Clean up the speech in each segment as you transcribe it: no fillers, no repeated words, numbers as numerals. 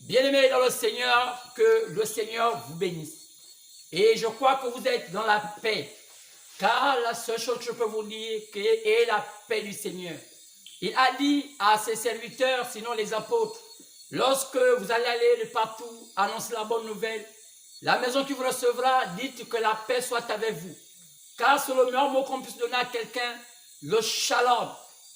Bien-aimés dans le Seigneur, que le Seigneur vous bénisse. Et je crois que vous êtes dans la paix. Car la seule chose que je peux vous dire est la paix du Seigneur. Il a dit à ses serviteurs, sinon les apôtres, lorsque vous allez aller de partout, annoncer la bonne nouvelle, la maison qui vous recevra, dites que la paix soit avec vous. Car c'est le meilleur mot qu'on puisse donner à quelqu'un, le shalom.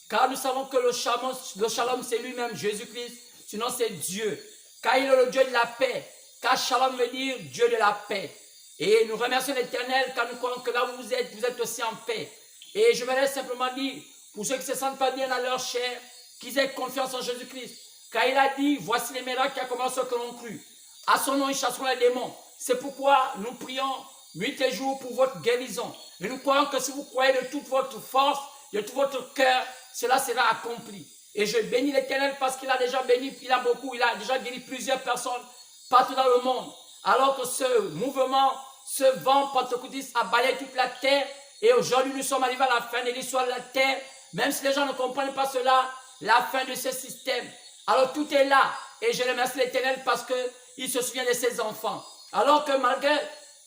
Car nous savons que le shalom c'est lui-même, Jésus-Christ, sinon c'est Dieu. Car il est le Dieu de la paix. Car shalom veut dire Dieu de la paix. Et nous remercions l'Éternel car nous croyons que là où vous êtes aussi en paix. Et je voudrais simplement dire, pour ceux qui ne se sentent pas bien dans leur chair, qu'ils aient confiance en Jésus-Christ. Car il a dit, voici les miracles qui a commencé ceux que l'on crut. À son nom, ils chasseront les démons. C'est pourquoi nous prions nuit et jour pour votre guérison. Et nous croyons que si vous croyez de toute votre force, de tout votre cœur, cela sera accompli. Et je bénis l'Éternel parce qu'il a déjà béni, il a déjà guéri plusieurs personnes partout dans le monde. Alors que ce mouvement, ce vent pentecôtiste a balayé toute la terre. Et aujourd'hui, nous sommes arrivés à la fin de l'histoire de la terre. Même si les gens ne comprennent pas cela, la fin de ce système. Alors tout est là. Et je remercie l'Éternel parce qu'il se souvient de ses enfants. Alors que malgré,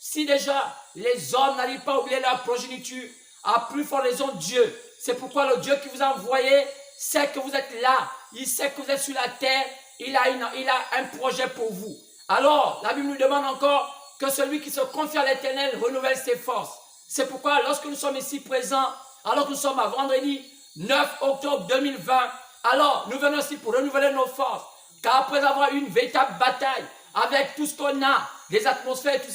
si déjà les hommes n'arrivent pas à oublier leur progéniture, à plus fort raison Dieu. C'est pourquoi le Dieu qui vous a envoyé sait que vous êtes là. Il sait que vous êtes sur la terre. Il a un projet pour vous. Alors, la Bible nous demande encore que celui qui se confie à l'Éternel renouvelle ses forces. C'est pourquoi lorsque nous sommes ici présents, alors que nous sommes à vendredi 9 octobre 2020, alors nous venons ici pour renouveler nos forces. Car après avoir eu une véritable bataille avec tout ce qu'on a, des atmosphères, toutes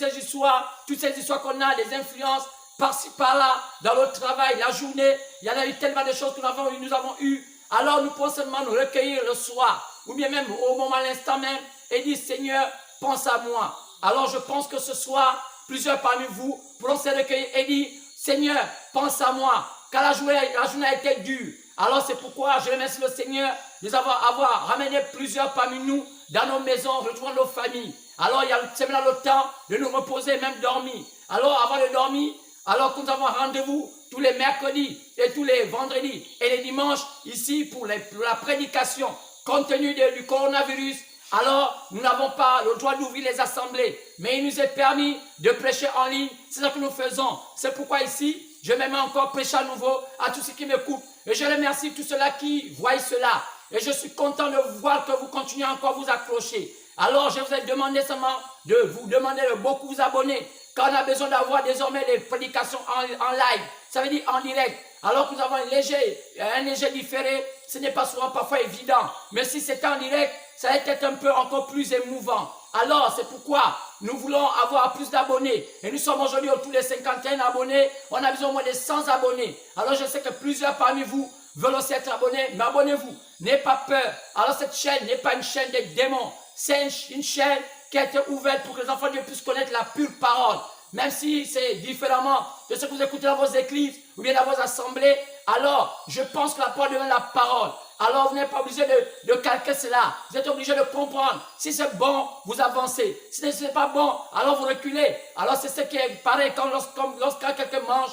ces histoires qu'on a, des influences, par-ci, par-là, dans le travail, la journée, il y en a eu tellement de choses que nous avons eues. Alors nous pouvons seulement nous recueillir le soir, ou bien même au moment, à l'instant même, et dire Seigneur, pense à moi. Alors je pense que ce soir, plusieurs parmi vous pourront se recueillir et dire Seigneur, pense à moi, car la journée a été dure. Alors c'est pourquoi je remercie le Seigneur de nous avoir ramené plusieurs parmi nous dans nos maisons, rejoindre nos familles. Alors c'est maintenant le temps de nous reposer, même dormir. Alors avant de dormir, alors que nous avons rendez-vous tous les mercredis et tous les vendredis et les dimanches ici pour la prédication compte tenu du coronavirus. Alors, nous n'avons pas le droit d'ouvrir les assemblées, mais il nous est permis de prêcher en ligne. C'est ça que nous faisons. C'est pourquoi ici, je m'aime encore prêcher à nouveau à tous ceux qui m'écoutent. Et je remercie tous ceux-là qui voient cela. Et je suis content de voir que vous continuez encore à vous accrocher. Alors, je vous ai demandé seulement de vous demander de beaucoup vous abonner, car on a besoin d'avoir désormais des prédications en live. Ça veut dire en direct. Alors que nous avons un léger différé, ce n'est pas souvent parfois évident. Mais si c'est en direct, ça va être un peu encore plus émouvant. Alors, c'est pourquoi nous voulons avoir plus d'abonnés. Et nous sommes aujourd'hui autour des 51 abonnés. On a besoin au moins de 100 abonnés. Alors, je sais que plusieurs parmi vous veulent aussi être abonnés. Mais abonnez-vous. N'ayez pas peur. Alors, cette chaîne n'est pas une chaîne des démons. C'est une chaîne qui a été ouverte pour que les enfants de Dieu puissent connaître la pure parole. Même si c'est différemment de ce que vous écoutez dans vos églises ou bien dans vos assemblées, alors je pense que la parole devient la parole. Alors vous n'êtes pas obligé de calquer cela. Vous êtes obligé de comprendre. Si c'est bon, vous avancez. Si ce n'est pas bon, alors vous reculez. Alors c'est ce qui est pareil quand lorsqu'un quelqu'un mange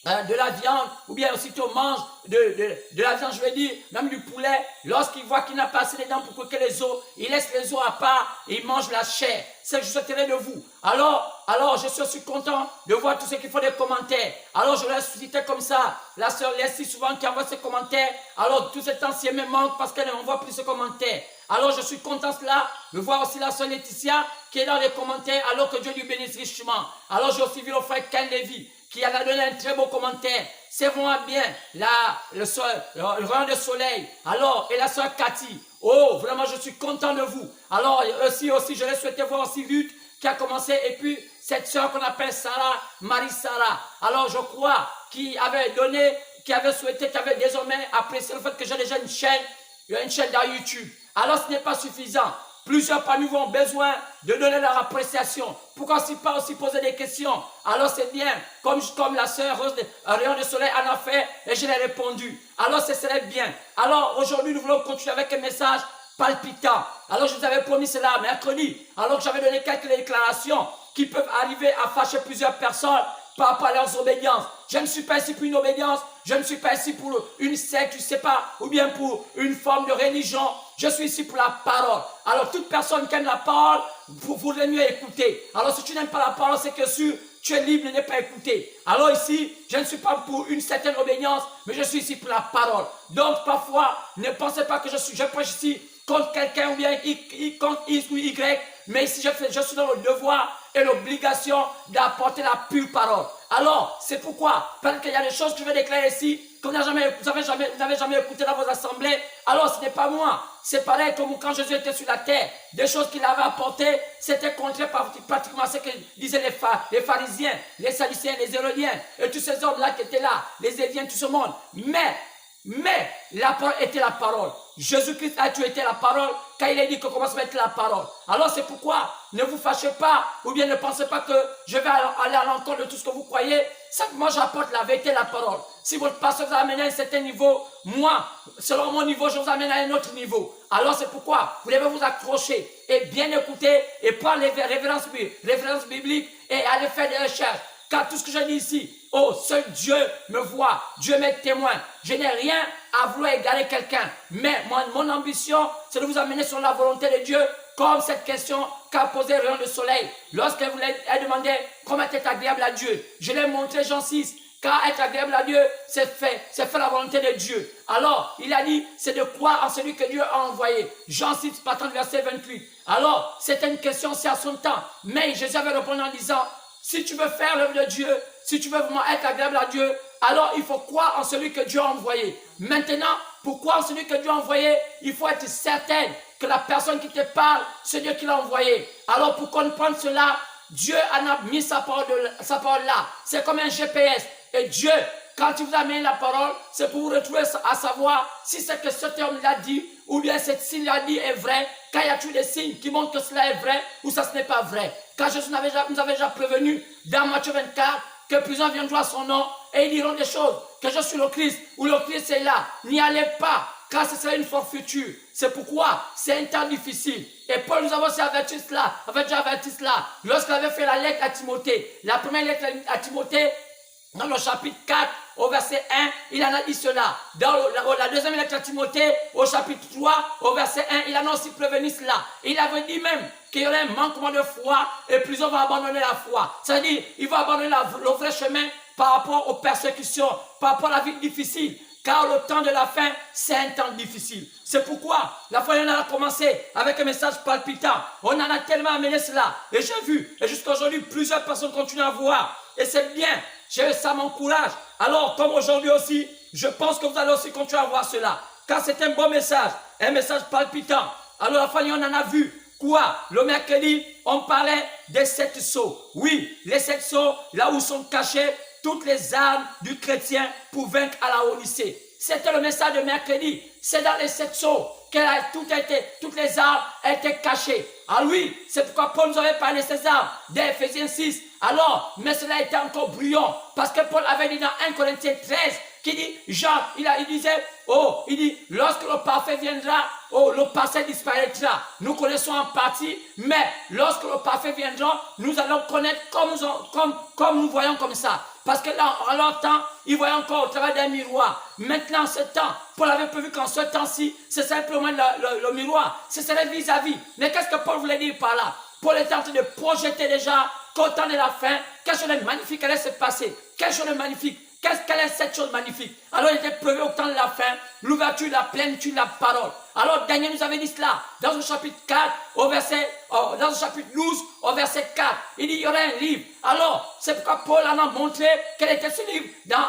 de la viande, ou bien aussitôt mange de la viande, je veux dire, même du poulet, lorsqu'il voit qu'il n'a pas assez de dents pour croquer les os, il laisse les os à part et il mange la chair. C'est que je souhaiterais de vous. Alors je suis aussi content de voir tous ceux qui font des commentaires. Alors je laisse citer comme ça, la sœur Leslie souvent qui envoie ses commentaires. Alors tout ce temps-ci me manque parce qu'elle n'envoie plus ses commentaires. Alors je suis content cela, de voir aussi la sœur Laetitia qui est dans les commentaires alors que Dieu lui bénisse richement. Alors j'ai aussi vu le frère Ken Levy qui a donné un très beau commentaire. C'est vraiment bien, le rayon de soleil. Alors, et la soeur Cathy. Oh, vraiment, je suis content de vous. Alors, aussi, je l'ai souhaité voir aussi Ruth qui a commencé. Et puis, cette soeur qu'on appelle Sarah, Marie-Sarah. Alors, je crois qui avait souhaité, qui avait désormais apprécié le fait que j'ai déjà une chaîne dans YouTube. Alors, ce n'est pas suffisant. Plusieurs parmi vous ont besoin de donner leur appréciation. Pourquoi pas aussi poser des questions? Alors c'est bien, comme la sœur Rose Rayon de Soleil en a fait et je l'ai répondu. Alors ce serait bien. Alors aujourd'hui nous voulons continuer avec un message palpitant. Alors je vous avais promis cela mercredi. Alors que j'avais donné quelques déclarations qui peuvent arriver à fâcher plusieurs personnes par rapport à leurs obédiences. Je ne suis pas ici pour une obédience, je ne suis pas ici pour une secte, je ne sais pas, ou bien pour une forme de religion. je suis ici pour la parole. Alors toute personne qui aime la parole, vous voudrez mieux écouter. Alors si tu n'aimes pas la parole, c'est que tu es libre de ne pas écouter. Alors ici, je ne suis pas pour une certaine obéissance, mais je suis ici pour la parole. Donc parfois, ne pensez pas que je prêche ici contre quelqu'un ou bien contre X ou Y, mais ici je suis dans le devoir et l'obligation d'apporter la pure parole. Alors, c'est pourquoi, parce qu'il y a des choses que je vais déclarer ici, que vous n'avez jamais écouté dans vos assemblées, alors ce n'est pas moi. C'est pareil comme quand Jésus était sur la terre. Des choses qu'il avait apportées, c'était contraire pratiquement à ce que disaient les pharisiens, les sadducéens, les hérodiens, et tous ces hommes-là qui étaient là, les éviens, tout ce monde. Mais la parole était la parole. Jésus-Christ a tué la parole quand il a dit que commence à être la parole. Alors c'est pourquoi ne vous fâchez pas ou bien ne pensez pas que je vais aller à l'encontre de tout ce que vous croyez. Simplement j'apporte la vérité, la parole. Si votre pasteur vous a amené à un certain niveau, moi, selon mon niveau, je vous amène à un autre niveau. Alors c'est pourquoi vous devez vous accrocher et bien écouter et prendre les références bibliques et aller faire des recherches. Car tout ce que je dis ici, oh, seul Dieu me voit, Dieu m'est témoin. Je n'ai rien à vouloir égarer quelqu'un. Mais mon ambition, c'est de vous amener sur la volonté de Dieu, comme cette question qu'a posée Rayon de Soleil. Lorsqu'elle voulait demandé comment être agréable à Dieu, je l'ai montré Jean 6. Car être agréable à Dieu, c'est faire la volonté de Dieu. Alors, il a dit, c'est de croire en celui que Dieu a envoyé. Jean 6, partant du verset 28. Alors, c'était une question, c'est à son temps. Mais Jésus avait répondu en disant, si tu veux faire l'œuvre de Dieu, si tu veux vraiment être agréable à Dieu, alors il faut croire en celui que Dieu a envoyé. Maintenant, pour croire en celui que Dieu a envoyé, il faut être certain que la personne qui te parle, c'est Dieu qui l'a envoyé. Alors pour comprendre cela, Dieu en a mis sa parole là. C'est comme un GPS. Et Dieu, quand il vous amène la parole, c'est pour vous retrouver à savoir si c'est que cet homme l'a dit ou bien ce signe l'a dit est vrai. Quand il y a tous des signes qui montrent que cela est vrai ou ça ce n'est pas vrai. Car Jésus nous avait déjà prévenu dans Matthieu 24 que plusieurs viendront à son nom et ils diront des choses, que je suis le Christ ou le Christ est là. N'y allez pas, car ce sera une fois future. C'est pourquoi c'est un temps difficile. Et Paul nous avait aussi averti cela, lorsqu'il avait fait la lettre à Timothée. La première lettre à Timothée, dans le chapitre 4, au verset 1, il en a dit cela. Dans la deuxième lettre à Timothée, au chapitre 3, au verset 1, il en a aussi prévenu cela. Il avait dit même qu'il y aurait un manquement de foi et plusieurs vont abandonner la foi. C'est-à-dire, ils vont abandonner le vrai chemin par rapport aux persécutions, par rapport à la vie difficile. Car le temps de la fin, c'est un temps difficile. C'est pourquoi la foi on a commencé avec un message palpitant. On en a tellement amené cela. Et j'ai vu, et jusqu'à aujourd'hui, plusieurs personnes continuent à voir. Et c'est bien. Ça m'encourage. Alors, comme aujourd'hui aussi, je pense que vous allez aussi continuer à voir cela. Car c'est un bon message, un message palpitant. Alors, la famille, on en a vu. Quoi? Le mercredi, on parlait des 7 sceaux. Oui, les 7 sceaux, là où sont cachées toutes les armes du chrétien pour vaincre à la Odyssée. C'était le message de mercredi. C'est dans les 7 sceaux que toutes les armes étaient cachées. Ah oui, c'est pourquoi Paul nous avait parlé de ces armes, d'Éphésiens 6. Alors, mais cela était encore brouillon, parce que Paul avait dit dans 1 Corinthiens 13, qui dit, il disait, lorsque le parfait viendra, le passé disparaîtra. Nous connaissons en partie, mais lorsque le parfait viendra, nous allons connaître comme nous voyons comme ça. Parce que là, en leur temps, ils voyaient encore au travers d'un miroir. Maintenant, en ce temps, Paul avait prévu qu'en ce temps-ci, c'est simplement le miroir. Ce serait vis-à-vis. Mais qu'est-ce que Paul voulait dire par là? Paul était en train de projeter déjà qu'au temps de la fin, quelque chose de magnifique allait se passer. Quelque chose de magnifique. Quelle est cette chose magnifique? Alors il était prévu au temps de la fin, l'ouverture, la plénitude de la parole. Alors Daniel nous avait dit cela dans le chapitre 4, dans le chapitre 12, au verset 4. Il dit il y aurait un livre. Alors c'est pourquoi Paul en a montré quel était ce livre dans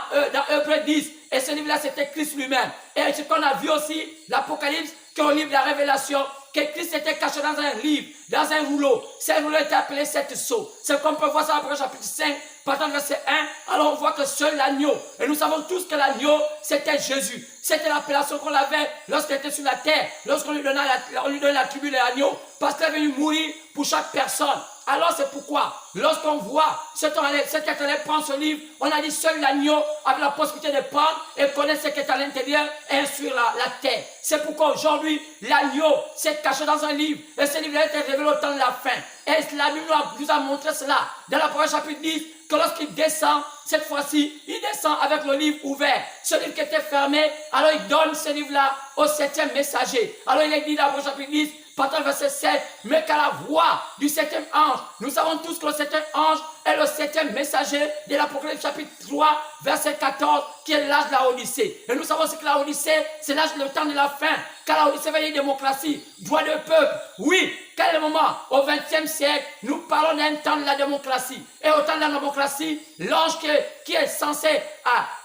Hébreux 10. Et ce livre-là c'était Christ lui-même. Et ce qu'on a vu aussi, l'Apocalypse, qui est au livre de la Révélation, que Christ était caché dans un livre, dans un rouleau. Ce rouleau était appelé 7 sceaux. C'est comme on peut voir ça après le chapitre 5, partant du verset 1. Alors on voit que seul l'agneau, et nous savons tous que l'agneau, c'était Jésus. C'était l'appellation qu'on avait lorsqu'il était sur la terre, lorsqu'on lui donnait la tribu de l'agneau, parce qu'il est venu mourir pour chaque personne. Alors c'est pourquoi, lorsqu'on voit cet éternel prendre ce livre, on a dit seul l'agneau avait la possibilité de prendre et connaître ce qui est à l'intérieur et instruire la terre. C'est pourquoi aujourd'hui, l'agneau s'est caché dans un livre et ce livre a été révélé au temps de la fin. Et la Bible nous a montré cela dans l'Apocalypse chapitre 10, que lorsqu'il descend, cette fois-ci, il descend avec le livre ouvert. Ce livre qui était fermé, alors il donne ce livre-là au 7e messager. Alors il est dit dans le chapitre 10, partant verset 7, mais qu'à la voix du 7e ange, nous savons tous que le 7e ange est le 7e messager de l'Apocalypse chapitre 3, verset 14, qui est l'âge de la Odyssée. Et nous savons aussi que la Odyssée, c'est l'âge, le temps de la fin. Car la Odyssée veut dire démocratie, droit de peuple. Oui, quel est le moment? Au 20e siècle, nous parlons d'un temps de la démocratie. Et au temps de la démocratie, l'ange qui est censé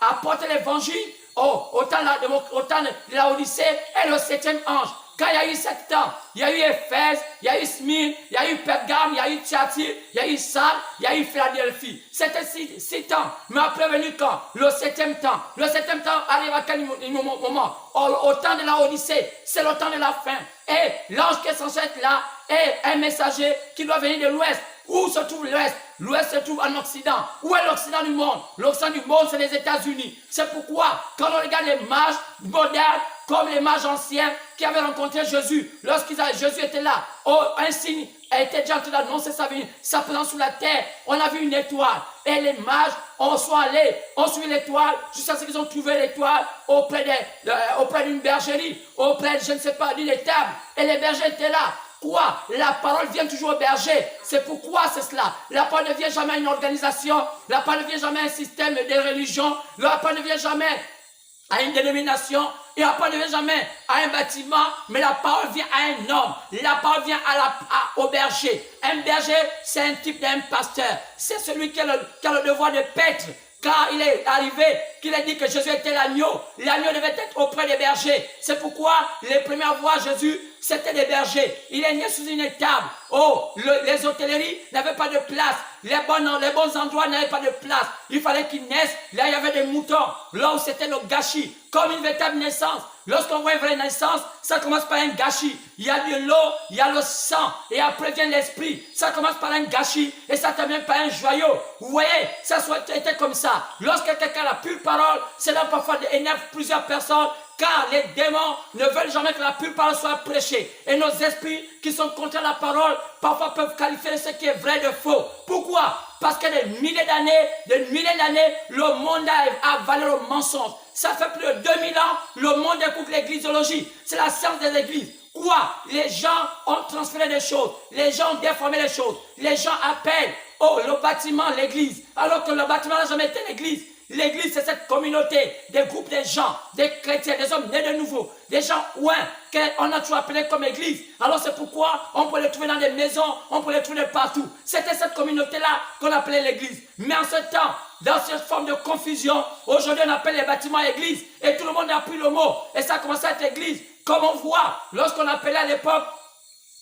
apporter l'évangile, au temps de la Odyssée, est le 7e ange. Quand il y a eu 7 temps, il y a eu Éphèse, il y a eu Smyrne, il y a eu Pergame, il y a eu Thyatire, il y a eu Sardes, il y a eu Philadelphie. C'était 6 temps. Mais après venu quand? Le 7e temps. Le 7e temps arrive à quel moment? Au temps de la Odyssée. C'est le temps de la fin. Et l'ange qui est censé être là est un messager qui doit venir de l'Ouest. Où se trouve l'Ouest? L'Ouest se trouve en Occident. Où est l'Occident du monde? L'Occident du monde, c'est les États-Unis. C'est pourquoi, quand on regarde les mages modernes, comme les mages anciens qui avaient rencontré Jésus, Jésus était là, un signe était déjà en train d'annoncer sa présence sur la terre. On a vu une étoile. Et les mages ont suivi l'étoile jusqu'à ce qu'ils ont trouvé l'étoile auprès d'une bergerie, auprès, je ne sais pas, d'une étable. Et les bergers étaient là. Quoi? La parole vient toujours au berger. C'est pourquoi c'est cela. La parole ne vient jamais à une organisation. La parole ne vient jamais à un système de religion. La parole ne vient jamais à une dénomination. Et la parole ne vient jamais à un bâtiment. Mais la parole vient à un homme. La parole vient au berger. Un berger, c'est un type d'un pasteur. C'est celui qui a le devoir de paître. Quand il est arrivé, qu'il a dit que Jésus était l'agneau devait être auprès des bergers. C'est pourquoi les premières voix Jésus, c'était des bergers. Il est né sous une étable. Les hôtelleries n'avaient pas de place. Les bons endroits n'avaient pas de place. Il fallait qu'ils naissent. Là, il y avait des moutons. Là où c'était le gâchis. Comme une véritable naissance. Lorsqu'on voit une vraie naissance, ça commence par un gâchis. Il y a de l'eau, il y a le sang. Et après vient l'esprit. Ça commence par un gâchis. Et ça termine par un joyau. Vous voyez, ça était comme ça. Lorsque quelqu'un a la pure parole, cela parfois énerve plusieurs personnes. Car les démons ne veulent jamais que la pure parole soit prêchée. Et nos esprits qui sont contre la parole, parfois peuvent qualifier ce qui est vrai de faux. Pourquoi? Parce que des milliers d'années, le monde a avalé le mensonge. Ça fait plus de 2000 ans, le monde écoute l'églisiologie. C'est la science des églises. Quoi? Les gens ont transféré des choses. Les gens ont déformé les choses. Les gens appellent, le bâtiment, l'église. Alors que le bâtiment n'a jamais été l'église. L'église, c'est cette communauté, des groupes de gens, des chrétiens, des hommes nés de nouveau, des gens qu'on a toujours appelé comme église. Alors c'est pourquoi on peut les trouver dans des maisons, on peut les trouver partout. C'était cette communauté-là qu'on appelait l'église. Mais en ce temps, dans cette forme de confusion, aujourd'hui on appelle les bâtiments église et tout le monde a pris le mot. Et ça a commencé à être église. Comme on voit, lorsqu'on appelait à l'époque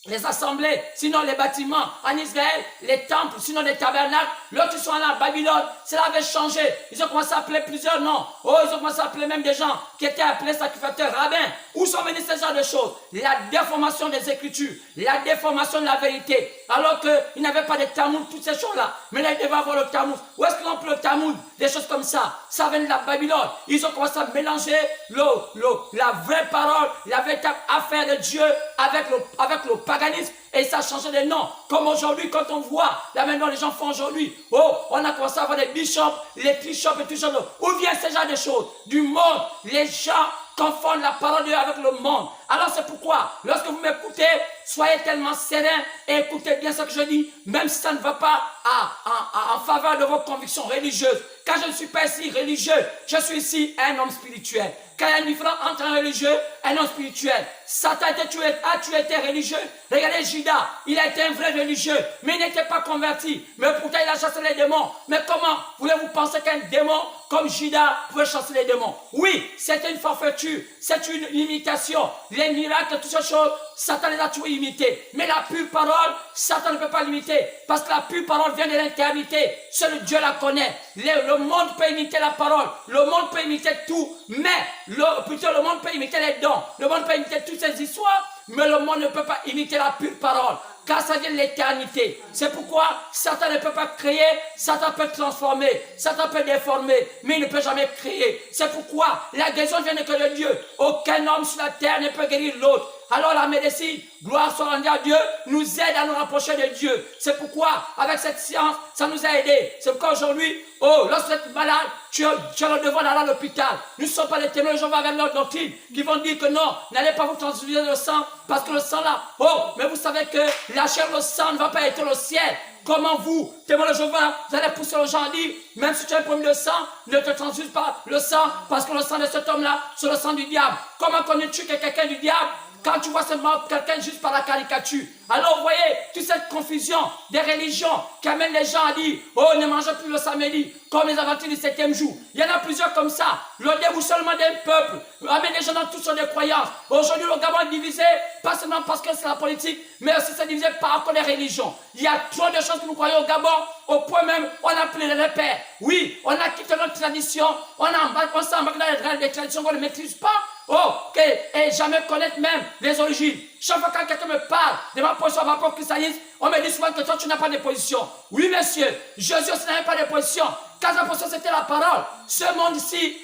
les assemblées, sinon les bâtiments en Israël, les temples, sinon les tabernacles, lorsqu'ils sont allés à Babylone, cela avait changé. Ils ont commencé à appeler plusieurs noms. Ils ont commencé à appeler même des gens qui étaient appelés sacrificateurs, rabbins. Où sont venus ces genres de choses? La déformation des Écritures, la déformation de la vérité. Alors qu'ils n'avaient pas de Talmud, toutes ces choses-là. Mais là, ils devaient avoir le Talmud. Où est-ce qu'ils ont pris le Talmud? Des choses comme ça. Ça vient de la Babylone. Ils ont commencé à mélanger la vraie parole, la véritable affaire de Dieu avec le paganisme. Et ça a changé de nom. Comme aujourd'hui, quand on voit, là maintenant les gens font aujourd'hui. On a commencé à avoir des bishops, les bishops et tout ça. Où vient ce genre de choses? Du monde. Les gens confondent la parole de Dieu avec le monde. Alors c'est pourquoi, lorsque vous m'écoutez, soyez tellement serein et écoutez bien ce que je dis, même si ça ne va pas en faveur de vos convictions religieuses. Car je ne suis pas ici religieux, je suis ici un homme spirituel. Car il y a une différence entre un religieux et un homme spirituel. Satan a-tu été religieux? Regardez Judas, il a été un vrai religieux, mais il n'était pas converti. Mais pourtant il a chassé les démons. Mais comment voulez-vous penser qu'un démon comme Judas pouvait chasser les démons? Oui, c'est une forfaiture, c'est une imitation. Les miracles, toutes ces choses, Satan les a toujours imités. Mais la pure parole, Satan ne peut pas l'imiter. Parce que la pure parole vient de l'éternité. Seul Dieu la connaît. Le monde peut imiter la parole. Le monde peut imiter tout. Mais, plutôt le monde peut imiter les dons. Le monde peut imiter toutes ces histoires. Mais le monde ne peut pas imiter la pure parole. Car ça vient de l'éternité. C'est pourquoi Satan ne peut pas créer, Satan peut transformer, Satan peut déformer, mais il ne peut jamais créer. C'est pourquoi la guérison vient de que de Dieu. Aucun homme sur la terre ne peut guérir l'autre. Alors la médecine, gloire soit rendue à Dieu, nous aide à nous rapprocher de Dieu. C'est pourquoi, avec cette science, ça nous a aidés. C'est pourquoi aujourd'hui, lorsque vous êtes malade, tu as le devoir d'aller à l'hôpital. Nous ne sommes pas des témoins de Jéhovah avec notre doctrine qui vont dire que non, n'allez pas vous transfuser le sang parce que le sang là, mais vous savez que la chair, le sang ne va pas être au ciel. Comment vous, témoins de Jéhovah, vous allez pousser les gens à dire, même si tu as un problème de sang, ne te transfuse pas le sang parce que le sang de cet homme-là, c'est le sang du diable. Comment connais-tu que quelqu'un du diable quand tu vois seulement quelqu'un juste par la caricature? Alors vous voyez, toute cette confusion des religions qui amène les gens à dire, ne mangez plus le samedi, comme les aventures du 7e jour. Il y en a plusieurs comme ça. Le déboussolement d'un peuple amène les gens dans toutes sortes de croyances. Aujourd'hui, le Gabon est divisé, pas seulement parce que c'est la politique, mais aussi c'est divisé par les religions. Il y a trop de choses que nous croyons au Gabon, au point même, on a appelé les repères. Oui, on a quitté notre tradition, on s'embarque dans des traditions qu'on ne maîtrise pas. Et jamais connaître même les origines. Chaque fois quand quelqu'un me parle de ma position par rapport au christianisme, on me dit souvent que toi tu n'as pas de position. Oui monsieur, Jésus aussi n'avait pas de position. Quand la position c'était la parole. Ce monde ici,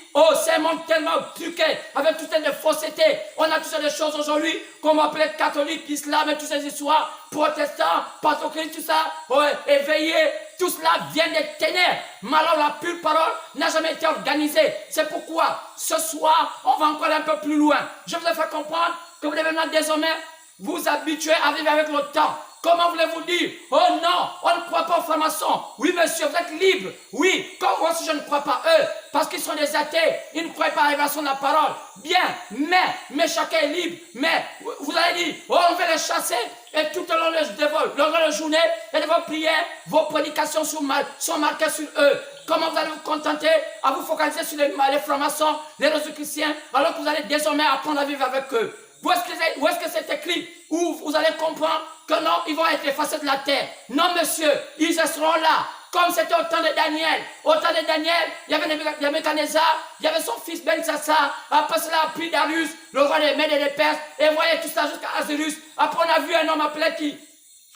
c'est un monde tellement truqué, avec toutes les faussetés. On a toutes ces choses aujourd'hui, qu'on va appeler catholique, islam et toutes ces histoires, protestants, pentecôtistes, tout ça, éveillés. Tout cela vient des ténèbres. Mais alors la pure parole n'a jamais été organisée. C'est pourquoi ce soir, on va encore un peu plus loin. Je vous ai fait comprendre que vous devez maintenant désormais vous habituer à vivre avec le temps. Comment voulez-vous dire? Oh non, on ne croit pas aux francs-maçons. Oui monsieur, vous êtes libre. Oui, comme moi aussi je ne crois pas eux. Parce qu'ils sont des athées. Ils ne croient pas à la révélation de la parole. Bien, mais chacun est libre. Mais vous allez dire, on va les chasser. Et tout au long de la journée et de vos prières, vos prédications sont marquées sur eux. Comment vous allez vous contenter à vous focaliser sur les francs-maçons, les réseaux chrétiens, alors que vous allez désormais apprendre à vivre avec eux? Où est-ce que c'est écrit? Où vous allez comprendre que non, ils vont être effacés de la terre. Non, monsieur, ils seront là. Comme c'était au temps de Daniel. Au temps de Daniel, il y avait Nebuchadnezzar, il y avait son fils Belshazzar. Après cela, puis Darius, le roi des Mèdes et des Perses. Et voyez tout ça jusqu'à Azurus. Après, on a vu un homme appelé qui?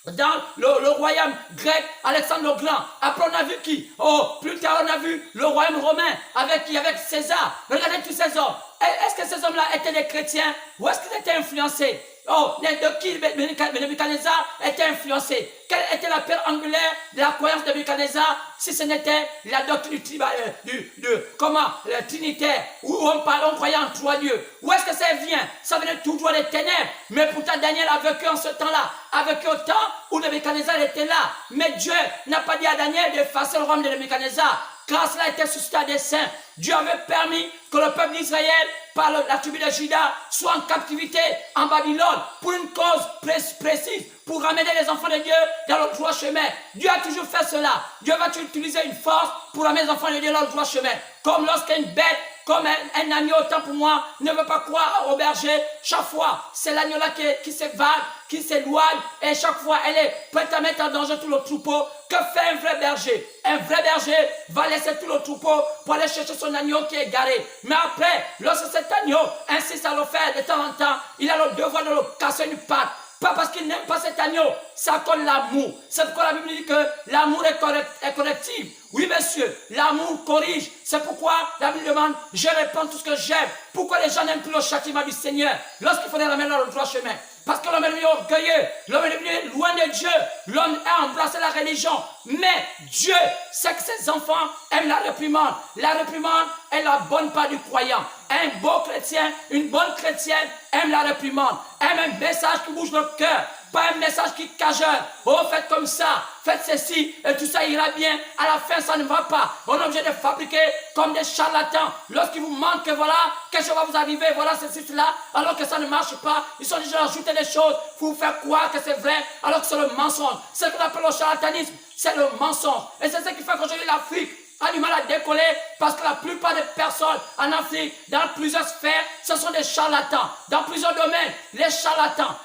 Dans le royaume grec, Alexandre le Grand. Après, on a vu qui? Plus tard, on a vu le royaume romain avec César. Regardez tous ces hommes. Est-ce que ces hommes-là étaient des chrétiens ou est-ce qu'ils étaient influencés? De qui Nebuchadnezzar était influencé? Quelle était la pierre angulaire de la croyance de Nebuchadnezzar si ce n'était la doctrine la trinitaire, où on croyait en trois dieux? Où est-ce que ça vient? Ça venait tout droit des ténèbres. Mais pourtant Daniel a vécu en ce temps-là, a vécu au temps où Nebuchadnezzar était là. Mais Dieu n'a pas dit à Daniel d'effacer le royaume de Nebuchadnezzar. Quand cela était suscité à dessein, Dieu avait permis que le peuple d'Israël, par la tribu de Juda, soit en captivité en Babylone pour une cause précise, pour ramener les enfants de Dieu dans le droit chemin. Dieu a toujours fait cela. Dieu va utiliser une force pour ramener les enfants de Dieu dans le droit chemin. Comme lorsqu'une bête, comme un agneau, autant pour moi, ne veut pas croire au berger, chaque fois, c'est l'agneau-là qui s'évade, qui s'éloigne, et chaque fois, elle est prête à mettre en danger tout le troupeau. Que fait un vrai berger? Un vrai berger va laisser tout le troupeau pour aller chercher son agneau qui est garé. Mais après, lorsque cet agneau insiste à le faire de temps en temps, il a le devoir de le casser une patte. Pas parce qu'il n'aime pas cet agneau, ça colle l'amour. C'est pourquoi la Bible dit que l'amour est correctif. Oui, monsieur, l'amour corrige. C'est pourquoi la Bible demande, je réponds tout ce que j'aime. Pourquoi les gens n'aiment plus le châtiment du Seigneur lorsqu'il faut les ramener dans le droit chemin? Parce que l'homme est devenu orgueilleux, l'homme est devenu loin de Dieu, l'homme a embrassé la religion. Mais Dieu sait que ses enfants aiment la réprimande. La réprimande est la bonne part du croyant. Un beau chrétien, une bonne chrétienne aime la réprimande, aime un message qui bouge le cœur. Pas un message qui cajole. Faites comme ça, faites ceci, et tout ça ira bien. À la fin, ça ne va pas. On est obligé de fabriquer comme des charlatans. Lorsqu'il vous manque que voilà, quelque chose va vous arriver, voilà ceci, cela, alors que ça ne marche pas. Ils sont déjà ajoutés des choses pour vous faire croire que c'est vrai, alors que c'est le mensonge. Ce qu'on appelle le charlatanisme, c'est le mensonge. Et c'est ce qui fait qu'aujourd'hui l'Afrique a du mal à décoller parce que la plupart des personnes en Afrique, dans plusieurs sphères, ce sont des charlatans. Dans plusieurs domaines, les charlatans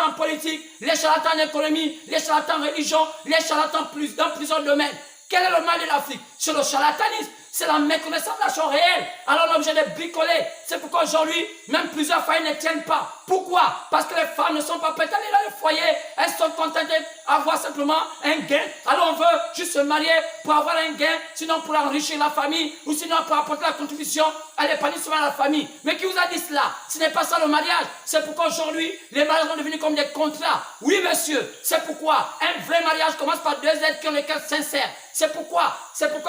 en politique, les charlatans en économie, les charlatans en religion, les charlatans dans plusieurs domaines. Quel est le mal de l'Afrique? C'est le charlatanisme. C'est la méconnaissance de la chose réelle. Alors on est obligé de bricoler. C'est pourquoi aujourd'hui, même plusieurs foyers ne tiennent pas. Pourquoi? Parce que les femmes ne sont pas prêtes à aller dans le foyer. Elles sont contentes d'avoir simplement un gain. Alors on veut juste se marier pour avoir un gain, sinon pour enrichir la famille, ou sinon pour apporter la contribution à l'épanouissement de la famille. Mais qui vous a dit cela? Ce n'est pas ça le mariage. C'est pourquoi aujourd'hui, les mariages sont devenus comme des contrats. Oui, monsieur, c'est pourquoi un vrai mariage commence par deux êtres qui ont les cœurs sincères. C'est pourquoi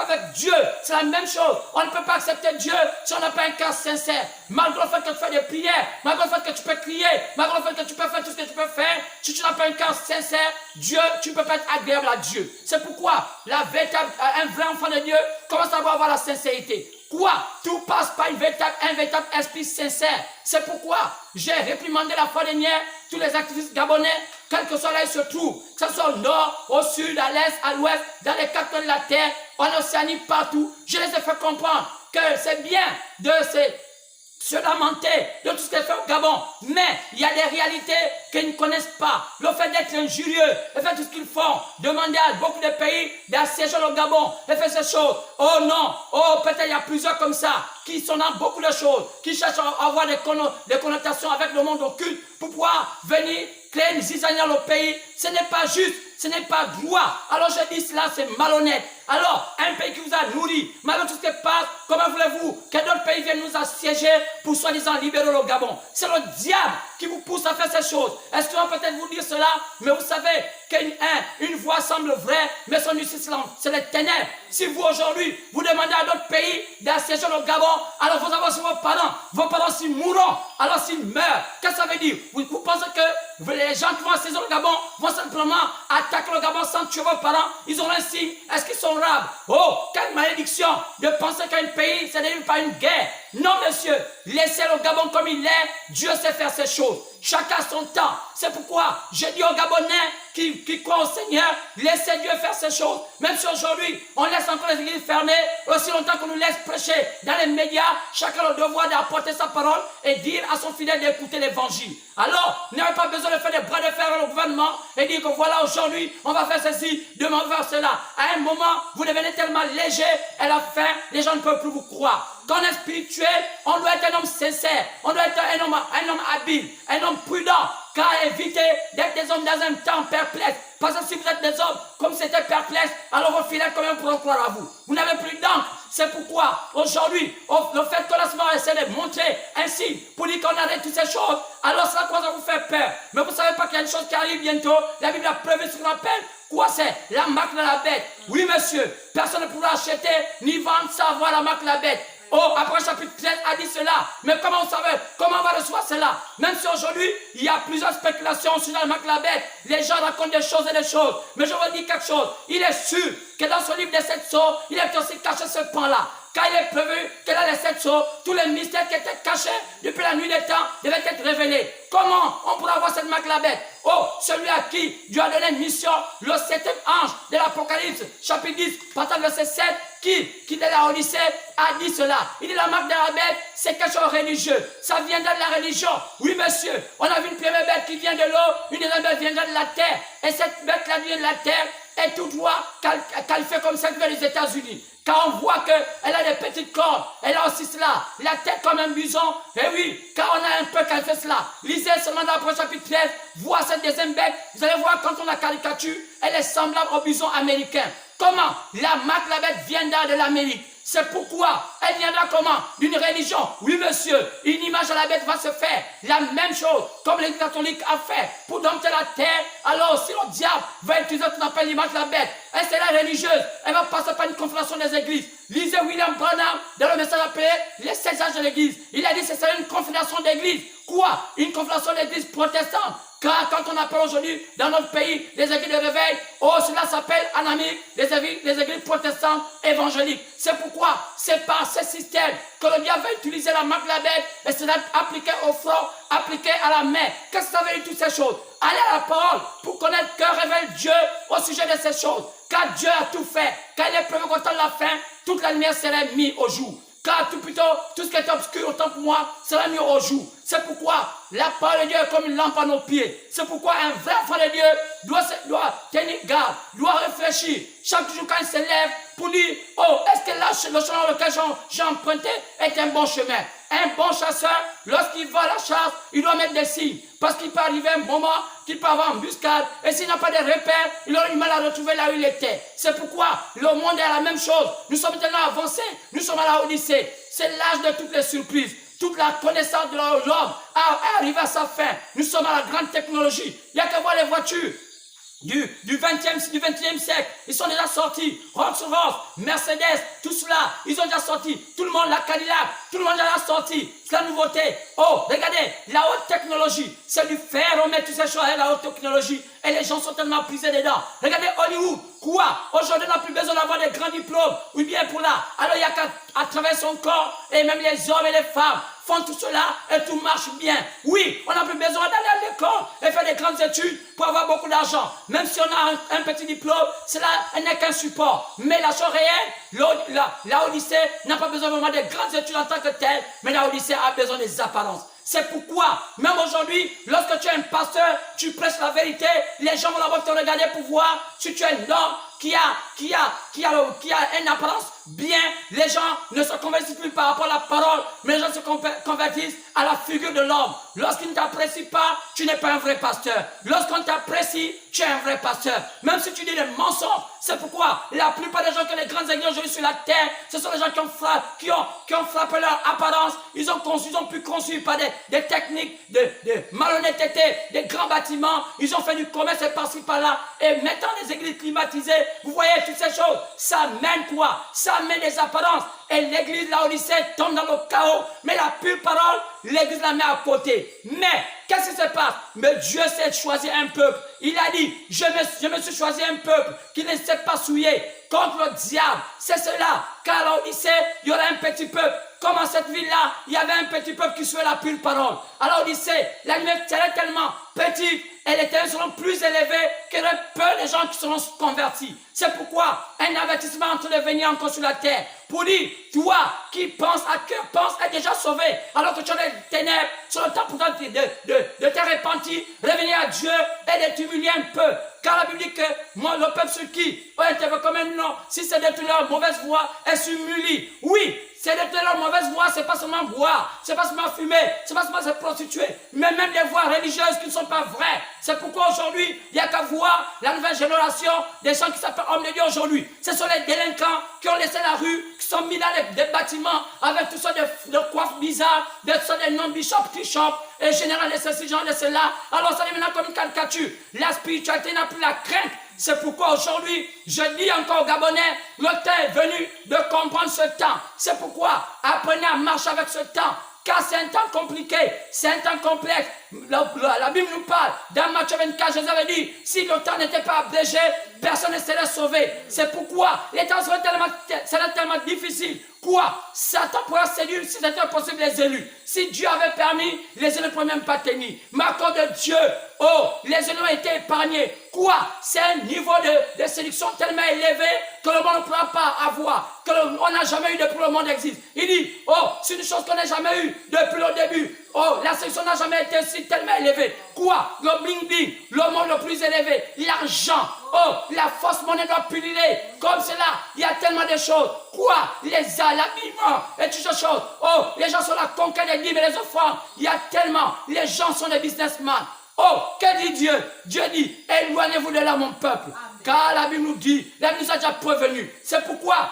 avec Dieu, c'est la même chose. On ne peut pas accepter Dieu si on n'a pas un cœur sincère. Malgré le fait que tu fais des prières, malgré le fait que tu peux crier, malgré le fait que tu peux faire tout ce que tu peux faire, si tu n'as pas un cœur sincère, Dieu, tu ne peux pas être agréable à Dieu. C'est pourquoi un vrai enfant de Dieu commence à avoir la sincérité. Quoi? Tout passe par un véritable esprit sincère. C'est pourquoi j'ai réprimandé la fois dernière tous les activistes gabonais, quel que soit là ils se trouvent, que ce soit au nord, au sud, à l'est, à l'ouest, dans les quatre coins de la terre, en Océanie, partout. Je les ai fait comprendre que c'est bien de se lamenter de tout ce qui est fait au Gabon, mais il y a des réalités qu'ils ne connaissent pas. Le fait d'être injurieux, le fait de tout ce qu'ils font, demander à beaucoup de pays d'assiéger le Gabon, et faire ces choses. Oh non, oh peut-être il y a plusieurs comme ça, qui sont dans beaucoup de choses, qui cherchent à avoir des connotations avec le monde occulte pour pouvoir venir créer une zizanie dans le pays. Ce n'est pas juste, ce n'est pas droit. Alors je dis cela, c'est malhonnête. Alors, un pays qui vous a nourri, malgré tout ce qui passe, comment voulez-vous que d'autres pays viennent nous assiéger pour soi-disant libérer le Gabon? C'est le diable qui vous pousse à faire ces choses. Est-ce qu'on va peut-être vous dire cela? Mais vous savez qu'une voix semble vraie, mais son issue, c'est les ténèbres. Si vous aujourd'hui, vous demandez à d'autres pays d'assiéger le Gabon, alors vous avez aussi vos parents s'ils mourront, alors s'ils meurent, qu'est-ce que ça veut dire? Vous pensez que les gens qui vont assiéger le Gabon vont simplement attaquer le Gabon sans tuer vos parents? Ils ont un signe. Est-ce qu'ils sont rares? Oh, quelle malédiction de penser qu'un pays se dérive par une guerre. Non, monsieur, laissez le Gabon comme il est. Dieu sait faire ces choses. Chacun son temps. C'est pourquoi je dis aux Gabonais qui croient au Seigneur, laissez Dieu faire ces choses. Même si aujourd'hui, on laisse encore les églises fermées, aussi longtemps qu'on nous laisse prêcher dans les médias, chacun a le devoir d'apporter sa parole et dire à son fidèle d'écouter l'évangile. Alors, vous n'avez pas besoin de faire des bras de fer au gouvernement et dire que voilà, aujourd'hui, on va faire ceci, demain, on va faire cela. À un moment, vous devenez tellement léger, à la fin, les gens ne peuvent plus vous croire. Quand on est spirituel, on doit être un homme sincère, on doit être un homme habile, un homme prudent, car évitez d'être des hommes dans un temps perplexe. Parce que si vous êtes des hommes comme c'était perplexe, alors vos fidèles quand même pourront croire à vous. Vous n'avez plus d'encre. C'est pourquoi aujourd'hui, le fait que la essaie de montrer ainsi pour dire qu'on arrête toutes ces choses, alors cela commence à vous faire peur. Mais vous ne savez pas qu'il y a une chose qui arrive bientôt. La Bible a prévu ce qu'on appelle quoi? C'est la marque de la bête. Oui, monsieur, personne ne pourra acheter ni vendre sans avoir la marque de la bête. Oh, après chapitre 13 a dit cela. Mais comment vous savez? Comment on va recevoir cela? Même si aujourd'hui, il y a plusieurs spéculations sur la marque de la bête. Les gens racontent des choses et des choses. Mais je veux dire quelque chose. Il est sûr que dans ce livre des 7 sceaux, il est aussi caché ce pan-là. Car il est prévu que dans les 7 sceaux, tous les mystères qui étaient cachés depuis la nuit des temps devaient être révélés. Comment on pourra avoir cette marque de la bête? Oh, celui à qui Dieu a donné une mission, le 7e ange de l'Apocalypse, chapitre 10, partant du verset 7, qui de la Odyssée a dit cela. Il dit la marque de la bête, c'est quelque chose de religieux. Ça viendra de la religion. Oui, monsieur, on a vu une première bête qui vient de l'eau, une deuxième bête viendra de la terre. Et cette bête-là vient de la terre est tout droit qualifiée comme celle vers les États-Unis. Car on voit qu'elle a des petites cornes, elle a aussi cela, la tête comme un bison. Et oui, car on a un peu qu'elle fait cela. Lisez seulement dans le chapitre 13, voir cette deuxième bête. Vous allez voir quand on la caricature, elle est semblable au bison américain. Comment la marque de la bête viendra de l'Amérique? C'est pourquoi elle viendra comment? D'une religion. Oui, monsieur, une image de la bête va se faire. La même chose comme l'Église catholique a fait pour dompter la terre. Alors aussi le diable va utiliser ce qu'on appelle l'image de la bête. Et c'est la religieuse. Elle va passer par une confédération des églises. Lisez William Branham dans le message appelé les 16 âges de l'église. Il a dit que c'est une confédération d'églises. Quoi? Une confédération d'églises protestantes. Car quand on appelle aujourd'hui dans notre pays les églises de réveil, oh cela s'appelle en Amérique les églises protestantes évangéliques. C'est pourquoi c'est par ce système que le diable va utiliser la marque de la bête et cela appliqué au front, appliqué à la main. Qu'est-ce que ça veut dire toutes ces choses? Allez à la parole pour connaître que révèle Dieu au sujet de ces choses. Car Dieu a tout fait. Car il est prévu qu'au temps de la fin, toute la lumière serait mise au jour. Car tout ce qui est obscur autant pour moi sera mis au jour. C'est pourquoi la parole de Dieu est comme une lampe à nos pieds. C'est pourquoi un vrai enfant de Dieu doit tenir garde, doit réfléchir chaque jour quand il se lève pour dire, oh, est-ce que là, le chemin lequel j'ai emprunté est un bon chemin? Un bon chasseur, lorsqu'il va à la chasse, il doit mettre des signes. Parce qu'il peut arriver un moment qu'il peut avoir une embuscade. Et s'il n'a pas de repères, il aura du mal à retrouver là où il était. C'est pourquoi le monde est à la même chose. Nous sommes tellement avancés. Nous sommes à la Odyssée. C'est l'âge de toutes les surprises. Toute la connaissance de l'homme a arrivé à sa fin. Nous sommes à la grande technologie. Il n'y a qu'à voir les voitures du 21e siècle. Ils sont déjà sortis. Rolls-Royce, Mercedes, tout cela, ils ont déjà sorti. Tout le monde, la Cadillac, tout le monde a déjà sorti. C'est la nouveauté. Oh, regardez, la haute technologie, c'est du fer, on met toutes ces choses à la haute technologie. Et les gens sont tellement prisés dedans. Regardez Hollywood. Quoi? Aujourd'hui, on n'a plus besoin d'avoir des grands diplômes. Ou bien pour là. Alors, il n'y a qu'à travers son corps, et même les hommes et les femmes font tout cela et tout marche bien. Oui, on n'a plus besoin d'aller à l'école et faire des grandes études pour avoir beaucoup d'argent. Même si on a un petit diplôme, cela n'est qu'un support. Mais la chose réelle, la Odyssée n'a pas besoin vraiment des grandes études en tant que telle, mais la Odyssée a besoin des apparences. C'est pourquoi, même aujourd'hui, lorsque tu es un pasteur, tu prêches la vérité, les gens vont d'abord te regarder pour voir si tu es un homme qui a une apparence bien. Les gens ne se convertissent plus par rapport à la parole, mais les gens se convertissent à la figure de l'homme. Lorsqu'ils ne t'apprécient pas, tu n'es pas un vrai pasteur. Lorsqu'on t'apprécie, tu es un vrai pasteur. Même si tu dis des mensonges, c'est pourquoi la plupart des gens qui ont les grandes églises aujourd'hui sur la terre, ce sont les gens qui ont frappé leur apparence. Ils ont pu construire par des techniques de malhonnêteté, des grands bâtiments. Ils ont fait du commerce et par-ci par-là. Et mettant des églises climatisées, vous voyez toutes ces choses, ça mène quoi? Ça mène des apparences. Et l'église, la Odyssée, tombe dans le chaos. Mais la pure parole, l'église la met à côté. Mais, qu'est-ce qui se passe? Mais Dieu sait choisir un peuple. Il a dit, je me suis choisi un peuple qui ne s'est pas souillé contre le diable. C'est cela. Car à l'Odyssée, il y aura un petit peuple. Comme en cette ville-là, il y avait un petit peuple qui suivait la pure parole. À l'Odyssée, la lumière était tellement petite, et les terrains seront plus élevés que le peu de gens qui seront convertis. C'est pourquoi un avertissement est en train de venir encore sur la terre. Pour dire, toi qui penses à cœur, pense être déjà sauvé, alors que tu as des ténèbres, sur le temps pourtant de te repentir, revenir à Dieu et de t'humilier un peu. Car la Bible dit que moi, le peuple sur qui on intervient comme un nom, si c'est de leur mauvaise voie, elle s'humilie. Oui, c'est de leur mauvaise voie, c'est pas seulement boire, c'est pas seulement fumer, c'est pas seulement se prostituer, mais même des voies religieuses qui ne sont pas vraies. C'est pourquoi aujourd'hui, il n'y a qu'à voir la nouvelle génération des gens qui s'appellent hommes de Dieu aujourd'hui. Ce sont les délinquants qui ont laissé la rue, qui sont mis dans des bâtiments avec toutes sortes de coiffes bizarres, des sortes de non-bishops qui chantent, et général de ceci, genre de cela. Alors ça devient maintenant comme une caricature. La spiritualité n'a plus la crainte. C'est pourquoi aujourd'hui, je dis encore aux Gabonais, le temps est venu de comprendre ce temps. C'est pourquoi apprenez à marcher avec ce temps. Car c'est un temps compliqué, c'est un temps complexe. La Bible nous parle, dans Matthieu 24, Jésus avait dit, si le temps n'était pas abrégé, personne ne serait sauvé. C'est pourquoi les temps seraient tellement difficiles. Quoi? Satan pourrait séduire, si c'était possible, les élus. Si Dieu avait permis, les élus ne pourraient même pas tenir. Mais à cause de Dieu, oh, les élus ont été épargnés. Quoi? C'est un niveau de séduction tellement élevé que le monde ne pourra pas avoir, qu'on n'a jamais eu depuis le monde existe. Il dit, oh, c'est une chose qu'on n'a jamais eue depuis le début. Oh, la séduction n'a jamais été si tellement élevée. Quoi? Le bling-bling, le monde le plus élevé, l'argent. Oh, la fausse monnaie doit pulluler. Comme cela, il y a tellement de choses. Quoi? L'habillement et toutes ces choses. Oh, les gens sont la conquête des livres et les offrandes. Il y a tellement. Les gens sont des businessmen. Oh, que dit Dieu? Dieu dit, éloignez-vous de là, mon peuple. Amen. Car la Bible nous dit, la Bible nous a déjà prévenu. C'est pourquoi,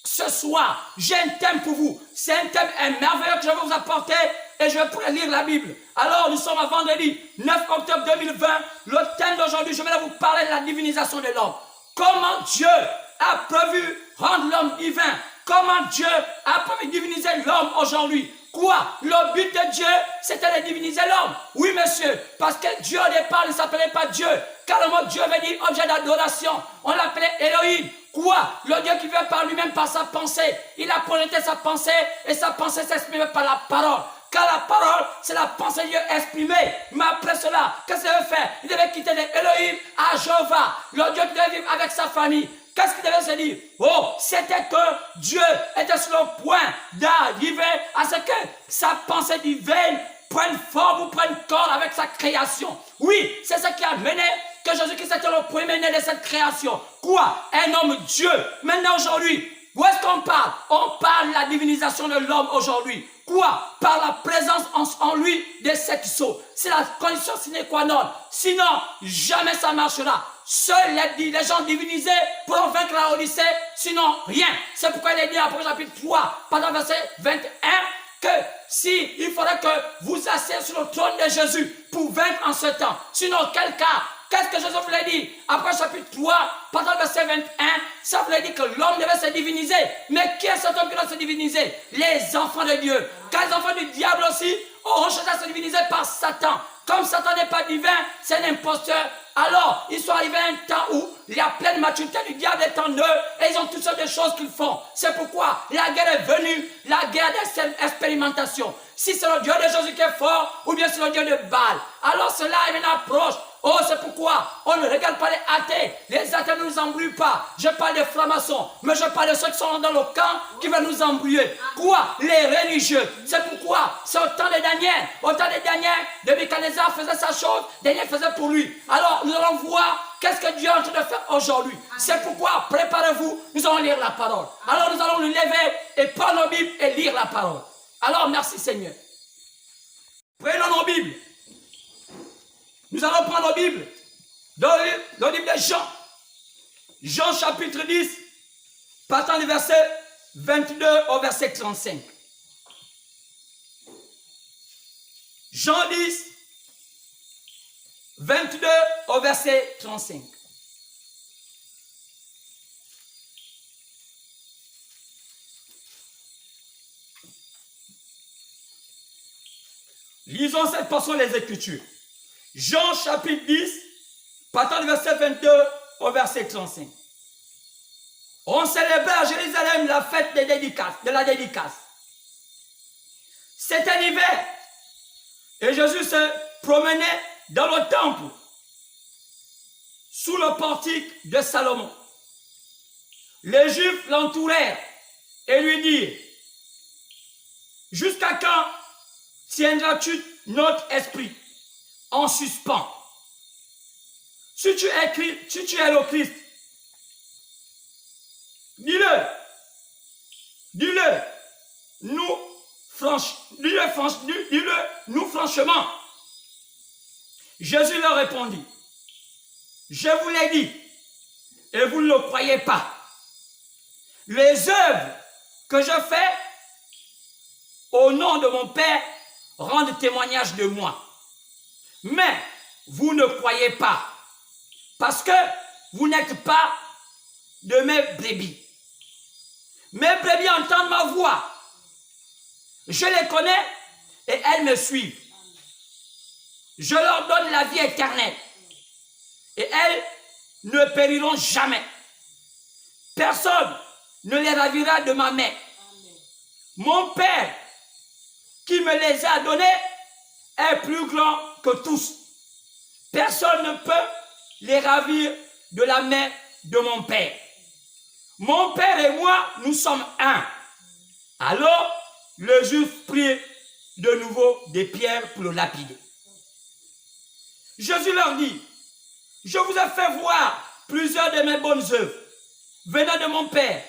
ce soir, j'ai un thème pour vous. C'est un thème merveilleux que je vais vous apporter et je vais lire la Bible. Alors, nous sommes à vendredi 9 octobre 2020. Le thème d'aujourd'hui, je vais vous parler de la divinisation de l'homme. Comment Dieu a prévu rendre l'homme divin. Comment Dieu a prévu diviniser l'homme aujourd'hui. Quoi? Le but de Dieu, c'était de diviniser l'homme. Oui, monsieur, parce que Dieu au départ ne s'appelait pas Dieu. Car le mot Dieu veut dire objet d'adoration. On l'appelait Elohim. Quoi? Le Dieu qui veut par lui-même, par sa pensée. Il a projeté sa pensée et sa pensée s'exprime par la parole. Car la parole, c'est la pensée de Dieu exprimée. Mais après cela, qu'est-ce qu'il devait faire? Il devait quitter Elohim à Jéhovah. Le Dieu qui devait vivre avec sa famille. Qu'est-ce qu'il devait se dire? Oh, c'était que Dieu était sur le point d'arriver à ce que sa pensée divine prenne forme ou prenne corps avec sa création. Oui, c'est ce qui a mené que Jésus-Christ était le premier-né de cette création. Quoi? Un homme Dieu. Maintenant, aujourd'hui, où est-ce qu'on parle? On parle de la divinisation de l'homme aujourd'hui. Quoi? Par la présence en lui de cette sceau. C'est la condition sine qua non. Sinon, jamais ça marchera. Seuls les gens divinisés pourront vaincre la Odyssée, sinon rien. C'est pourquoi il est dit à Apocalypse chapitre 3, pendant verset 21, que si il faudrait que vous asseyez sur le trône de Jésus pour vaincre en ce temps. Sinon, quel cas? Qu'est-ce que Jésus voulait dire? Après chapitre 3, pendant verset 21, ça voulait dire que l'homme devait se diviniser. Mais qui est cet homme qui doit se diviniser? Les enfants de Dieu. Car les enfants du diable aussi auront cherché à se diviniser par Satan. Comme Satan n'est pas divin, c'est un imposteur. Alors, ils sont arrivés à un temps où la pleine maturité du diable est en eux et ils ont toutes sortes de choses qu'ils font. C'est pourquoi la guerre est venue, la guerre d'expérimentation. Si c'est le Dieu de Jésus qui est fort ou bien c'est le Dieu de Baal. Alors cela est une approche. Oh, c'est pourquoi on ne regarde pas les athées. Les athées ne nous embrouillent pas. Je parle des francs-maçons, mais je parle de ceux qui sont dans le camp qui veulent nous embrouiller. Quoi? Les religieux. C'est pourquoi c'est au temps de Daniel. Au temps de Daniel, Nebuchadnezzar faisait sa chose, Daniel faisait pour lui. Alors nous allons voir qu'est-ce que Dieu est en train de faire aujourd'hui. C'est pourquoi préparez-vous, nous allons lire la parole. Alors nous allons nous lever et prendre nos Bibles et lire la parole. Alors merci Seigneur. Prenons nos Bibles. Nous allons prendre nos Bibles dans le livre de Jean. Jean chapitre 10, partant du verset 22 au verset 35. Jean 10, 22 au verset 35. Lisons cette portion des Écritures. Jean chapitre 10, partant du verset 22 au verset 35. On célébrait à Jérusalem la fête de la dédicace. C'était l'hiver et Jésus se promenait dans le temple sous le portique de Salomon. Les Juifs l'entourèrent et lui dirent: jusqu'à quand tiendras-tu notre esprit en suspens? Si tu es le Christ, dis-le, nous franchement. Jésus leur répondit: je vous l'ai dit, et vous ne le croyez pas. Les œuvres que je fais au nom de mon Père rendent témoignage de moi. Mais vous ne croyez pas, parce que vous n'êtes pas de mes brebis. Mes brebis entendent ma voix. Je les connais et elles me suivent. Je leur donne la vie éternelle et elles ne périront jamais. Personne ne les ravira de ma main. Mon Père qui me les a donnés est plus grand que tous. Personne ne peut les ravir de la main de mon Père. Mon Père et moi, nous sommes un. Alors, le Juif prit de nouveau des pierres pour le lapider. Jésus leur dit: je vous ai fait voir plusieurs de mes bonnes œuvres venant de mon Père.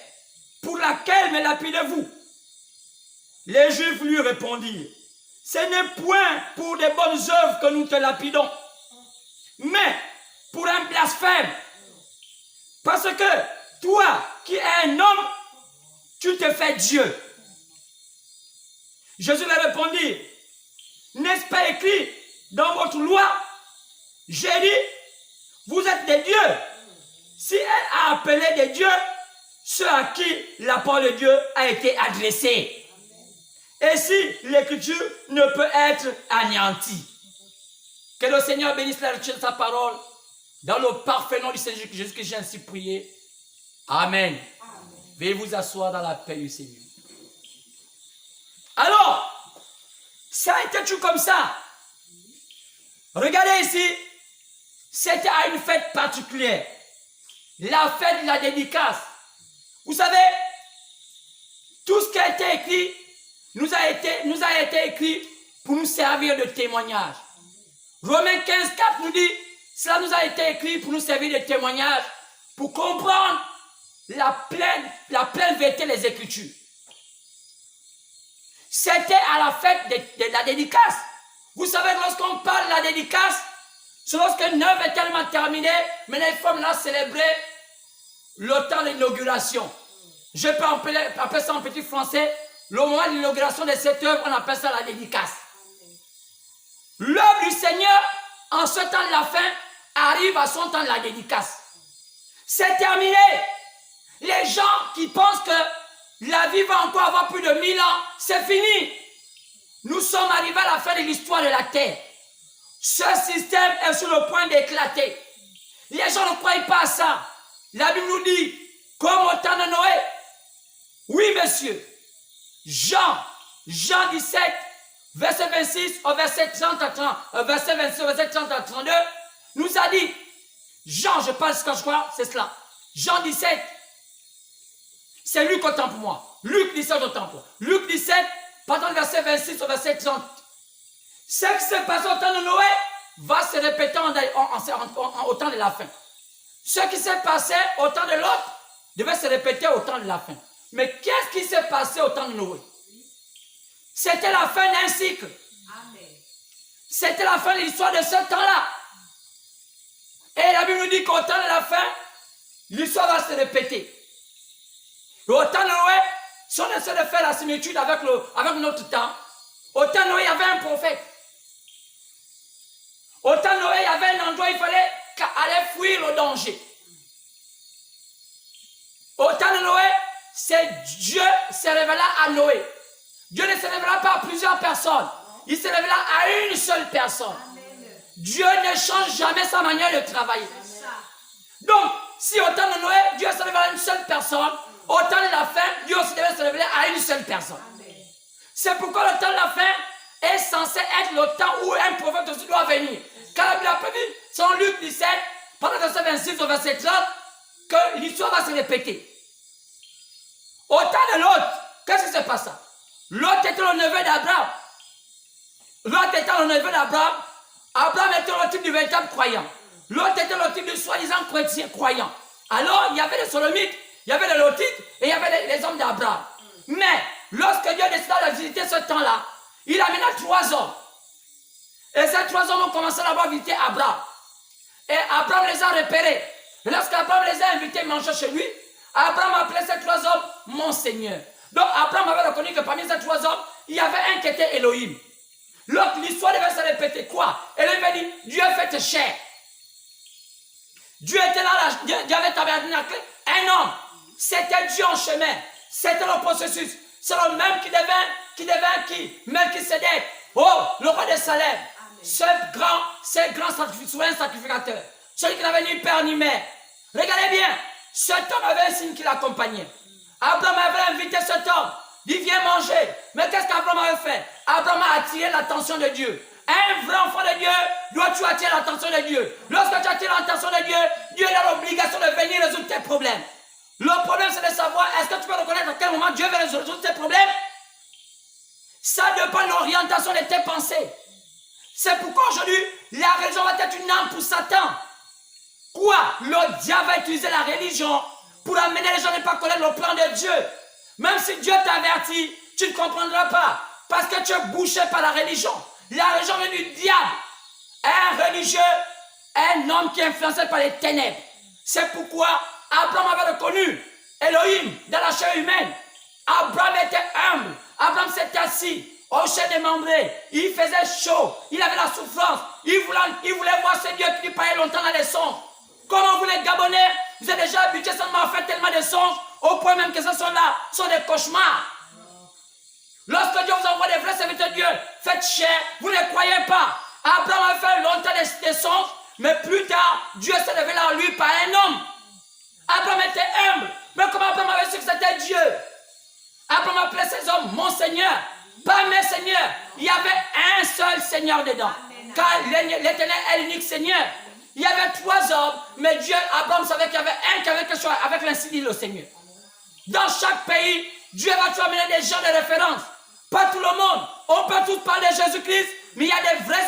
Pour laquelle me lapidez-vous? Les Juifs lui répondirent: ce n'est point pour des bonnes œuvres que nous te lapidons, mais pour un blasphème. Parce que toi, qui es un homme, tu te fais Dieu. Jésus leur répondit: n'est-ce pas écrit dans votre loi? J'ai dit, vous êtes des dieux. Si elle a appelé des dieux ceux à qui la parole de Dieu a été adressée. Et si l'écriture ne peut être anéantie. Que le Seigneur bénisse la richesse de sa parole. Dans le parfait nom du Seigneur Jésus que j'ai ainsi prié. Amen. Veuillez vous asseoir dans la paix du Seigneur. Alors, ça a été tout comme ça. Regardez ici. C'était à une fête particulière. La fête de la dédicace. Vous savez, tout ce qui a été écrit nous a été écrit pour nous servir de témoignage. Romains 15, 4 nous dit Cela nous a été écrit pour nous servir de témoignage, pour comprendre la pleine vérité des Écritures. C'était à la fête de la dédicace. Vous savez, lorsqu'on parle de la dédicace, c'est lorsque l'œuvre est tellement terminée, mais les femmes là célébrer le temps de l'inauguration. Je peux appeler ça en petit français, le moment de l'inauguration de cette œuvre, on appelle ça la dédicace. L'œuvre du Seigneur, en ce temps de la fin, arrive à son temps de la dédicace. C'est terminé. Les gens qui pensent que la vie va encore avoir plus de 1000 ans, c'est fini. Nous sommes arrivés à la fin de l'histoire de la terre. Ce système est sur le point d'éclater. Les gens ne croient pas à ça. La Bible nous dit, comme au temps de Noé. Oui, monsieur. Jean 17, verset 26 au verset 30 à 30, verset 26 au verset 30 à 32, nous a dit, Jean, je parle ce que je crois, c'est cela. Jean 17, c'est Luc autant pour moi. Luc 17 autant pour moi. Luc 17, pardon, verset 26 au verset 30. Ce qui s'est passé au temps de Noé va se répéter au temps de la fin. Ce qui s'est passé au temps de l'autre devait se répéter au temps de la fin. Mais qu'est-ce qui s'est passé au temps de Noé? C'était la fin d'un cycle. C'était la fin de l'histoire de ce temps-là. Et la Bible nous dit qu'au temps de la fin, l'histoire va se répéter. Et au temps de Noé, si on essaie de faire la similitude avec notre temps, au temps de Noé, il y avait un prophète. Au temps de Noé, il y avait un endroit où il fallait aller fuir le danger. Au temps de Noé, c'est Dieu se révéla à Noé. Dieu ne se révéla pas à plusieurs personnes. Il se révéla à une seule personne. Amen. Dieu ne change jamais sa manière de travailler. Donc, si au temps de Noé, Dieu se révèle à une seule personne, au temps de la fin, Dieu aussi devait se révéler à une seule personne. C'est pourquoi le temps de la fin est censé être le temps où un prophète aussi doit venir. Car la Bible a prévu, c'est en Luc 17, pendant le verset 26 au verset 30, que l'histoire va se répéter. Au temps de Lot, qu'est-ce qui se passe? Lot était le neveu d'Abraham. Lot était le neveu d'Abraham. Abraham était le type du véritable croyant. Lot était le type du soi-disant chrétien croyant. Alors, il y avait les Solomites, il y avait les Lotites et il y avait les hommes d'Abraham. Mais, lorsque Dieu décida de visiter ce temps-là, il amena 3 hommes. Et ces 3 hommes ont commencé à visiter Abraham. Et Abraham les a repérés. Et lorsqu'Abraham les a invités à manger chez lui, Abraham appelait ces 3 hommes mon Seigneur. Donc Abraham avait reconnu que parmi ces 3 hommes, il y avait un qui était Elohim. L'autre, l'histoire devait se répéter. Quoi? Elohim a dit, Dieu fait chair. Dieu était là, Dieu avait tabernaclé un homme. C'était Dieu en chemin. C'était le processus. C'est le même qui devint qui? Melchisédek. Oh, le roi de Salem. Ce grand sacrificateur. Celui qui n'avait ni père ni mère. Regardez bien. Cet homme avait un signe qui l'accompagnait. Abraham avait invité cet homme. Il vient manger. Mais qu'est-ce qu'Abraham avait fait? Abraham a attiré l'attention de Dieu. Un vrai enfant de Dieu doit-tu attirer l'attention de Dieu? Lorsque tu attires l'attention de Dieu, Dieu a l'obligation de venir résoudre tes problèmes. Le problème, c'est de savoir, est-ce que tu peux reconnaître à quel moment Dieu va résoudre tes problèmes? Ça dépend de l'orientation de tes pensées. C'est pourquoi aujourd'hui, la religion va être une arme pour Satan. Quoi? Le diable va utiliser la religion pour amener les gens à ne pas connaître le plan de Dieu. Même si Dieu t'avertit, tu ne comprendras pas. Parce que tu es bouché par la religion. La religion vient du diable. Un religieux, un homme qui est influencé par les ténèbres. C'est pourquoi Abraham avait reconnu Elohim dans la chair humaine. Abraham était humble. Abraham s'était assis au chai démembré. Il faisait chaud. Il avait la souffrance. Il voulait voir ce Dieu qui lui parlait longtemps dans les songes. Comment vous les Gabonais, vous êtes déjà habitués seulement à faire tellement de songes, au point même que ce sont là, sont des cauchemars. Lorsque Dieu vous envoie des vrais serviteurs de Dieu, faites chair, vous ne croyez pas. Abraham a fait longtemps des songes, mais plus tard, Dieu s'est révélé en lui par un homme. Abraham était humble, mais comment Abraham avait su que c'était Dieu? Abraham appelait ces hommes mon Seigneur, pas mes seigneurs. Il y avait un seul Seigneur dedans, car l'Éternel est l'unique Seigneur. Il y avait 3 hommes, mais Dieu, Abraham savait qu'il y avait un qui avait quelque chose avec l'ainsi dit le Seigneur. Dans chaque pays, Dieu va te amener des gens de référence. Pas tout le monde. On peut tous parler de Jésus-Christ, Mais il y a des vrais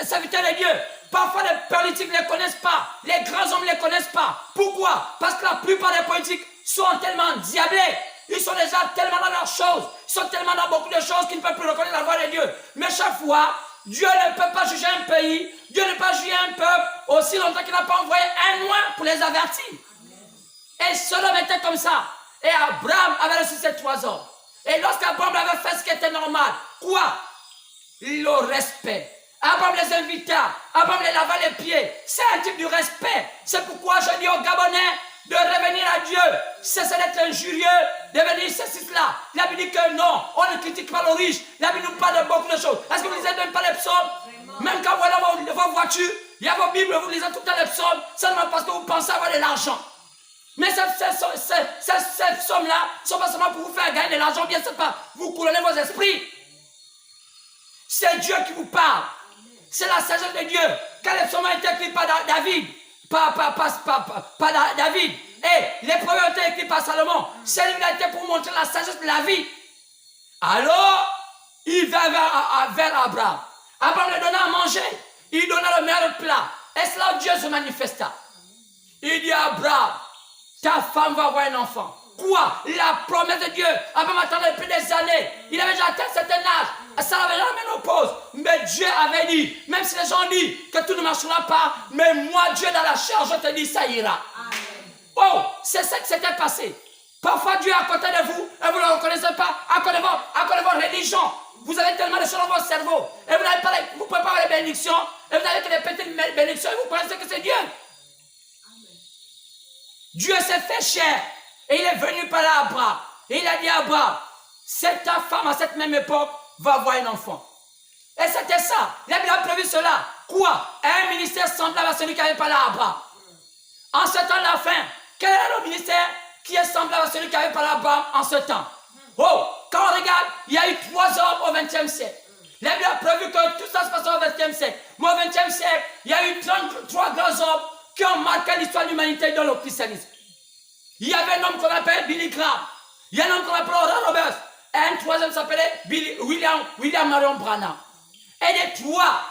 serviteurs de Dieu. Parfois, les politiques ne les connaissent pas. Les grands hommes ne les connaissent pas. Pourquoi? Parce que la plupart des politiques sont tellement diablés. Ils sont déjà tellement dans leurs choses. Ils sont tellement dans beaucoup de choses qu'ils ne peuvent plus reconnaître la voix de Dieu. Mais chaque fois, Dieu ne peut pas juger un pays. Dieu ne peut pas juger un peuple aussi longtemps qu'il n'a pas envoyé un loin pour les avertir. Et Sodome était comme ça. Et Abraham avait reçu ces 3 hommes. Et lorsqu'Abraham avait fait ce qui était normal, quoi? Le respect. Abraham les invita, Abraham les lava les pieds. C'est un type de respect. C'est pourquoi je dis aux Gabonais de revenir à Dieu. Cessez d'être injurieux, devenir ceci, cela. La Bible dit que non, on ne critique pas le riche. La Bible nous parle de beaucoup de choses. Est-ce que vous lisez même pas les psaumes? Même quand vous allez dans vos voitures, il y a vos Bibles, vous lisez tout le temps les psaumes, seulement parce que vous pensez avoir de l'argent. Mais ces sommes-là ne sont pas seulement pour vous faire gagner de l'argent, bien c'est pas vous coulonnez vos esprits. C'est Dieu qui vous parle. C'est la sagesse de Dieu. Quand les psaumes ont été écrits par David, David, et les premiers ont été écrits par Salomon, c'est lui qui a été pour montrer la sagesse de la vie. Alors, il va vers Abraham. Abraham lui donna à manger. Il donna le meilleur plat. Et c'est là où Dieu se manifesta. Il dit à Abraham, ta femme va avoir un enfant. Quoi? La promesse de Dieu. Abraham attendait depuis des années. Il avait déjà atteint un certain âge. Ça n'avait jamais ménopause. Mais Dieu avait dit, même si les gens disent que tout ne marchera pas, mais moi, Dieu dans la chair, je te dis, ça ira. Amen. Oh, c'est ça qui s'était passé. Parfois, Dieu est à côté de vous et vous ne le reconnaissez pas à cause de votre religion. Vous avez tellement de choses dans votre cerveau. Et vous ne pouvez pas avoir les bénédictions. Et vous avez que des petites bénédictions et vous pensez que c'est Dieu. Dieu s'est fait chair et il est venu par là à Abraham. Et il a dit à Abraham, c'est ta femme à cette même époque va avoir un enfant. Et c'était ça. La Bible a prévu cela. Quoi? Un ministère semblable à celui qui avait parlé à Abraham. En ce temps de la fin, quel est le ministère qui est semblable à celui qui avait parlé à Abraham en ce temps? Oh, quand on regarde, il y a eu 3 hommes au XXe siècle. La Bible a prévu que tout ça se passait au XXe siècle. Mais au XXe siècle, il y a eu 33 grands hommes qui ont marqué l'histoire de l'humanité dans le christianisme. Il y avait un homme qu'on appelle Billy Graham. Il y a un homme qu'on appelle Oral Roberts. Et un troisième s'appelait William Marion Branham. Et les 3,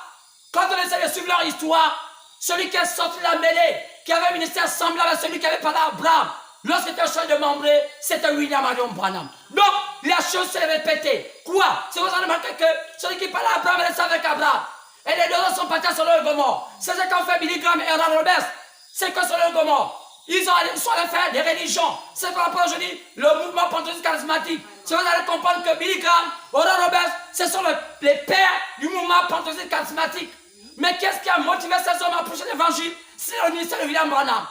quand on essaie de suivre leur histoire, celui qui est sorti de la mêlée, qui avait un ministère semblable à celui qui avait parlé à Abraham, lorsqu'il était en train de membrer, c'était William Marion Branham. Donc, la chose s'est répétée. Quoi? C'est pour ça qu'on a remarqué que celui qui parlait à Abraham restait avec Abraham. Et les 2 autres sont partis sur le Gomorre. C'est ce qu'ont fait Billy Graham et Oral Roberts. C'est quoi sur le Gomorre? Ils sont allés faire des religions. C'est ce qu'on appelle aujourd'hui le mouvement pentecôtiste charismatique. Si vous allez comprendre que Billy Graham, Oral Roberts, ce sont les pères du mouvement pentecôtiste charismatique. Mais qu'est-ce qui a motivé ces hommes à prêcher l'évangile? C'est le ministère de William Branham.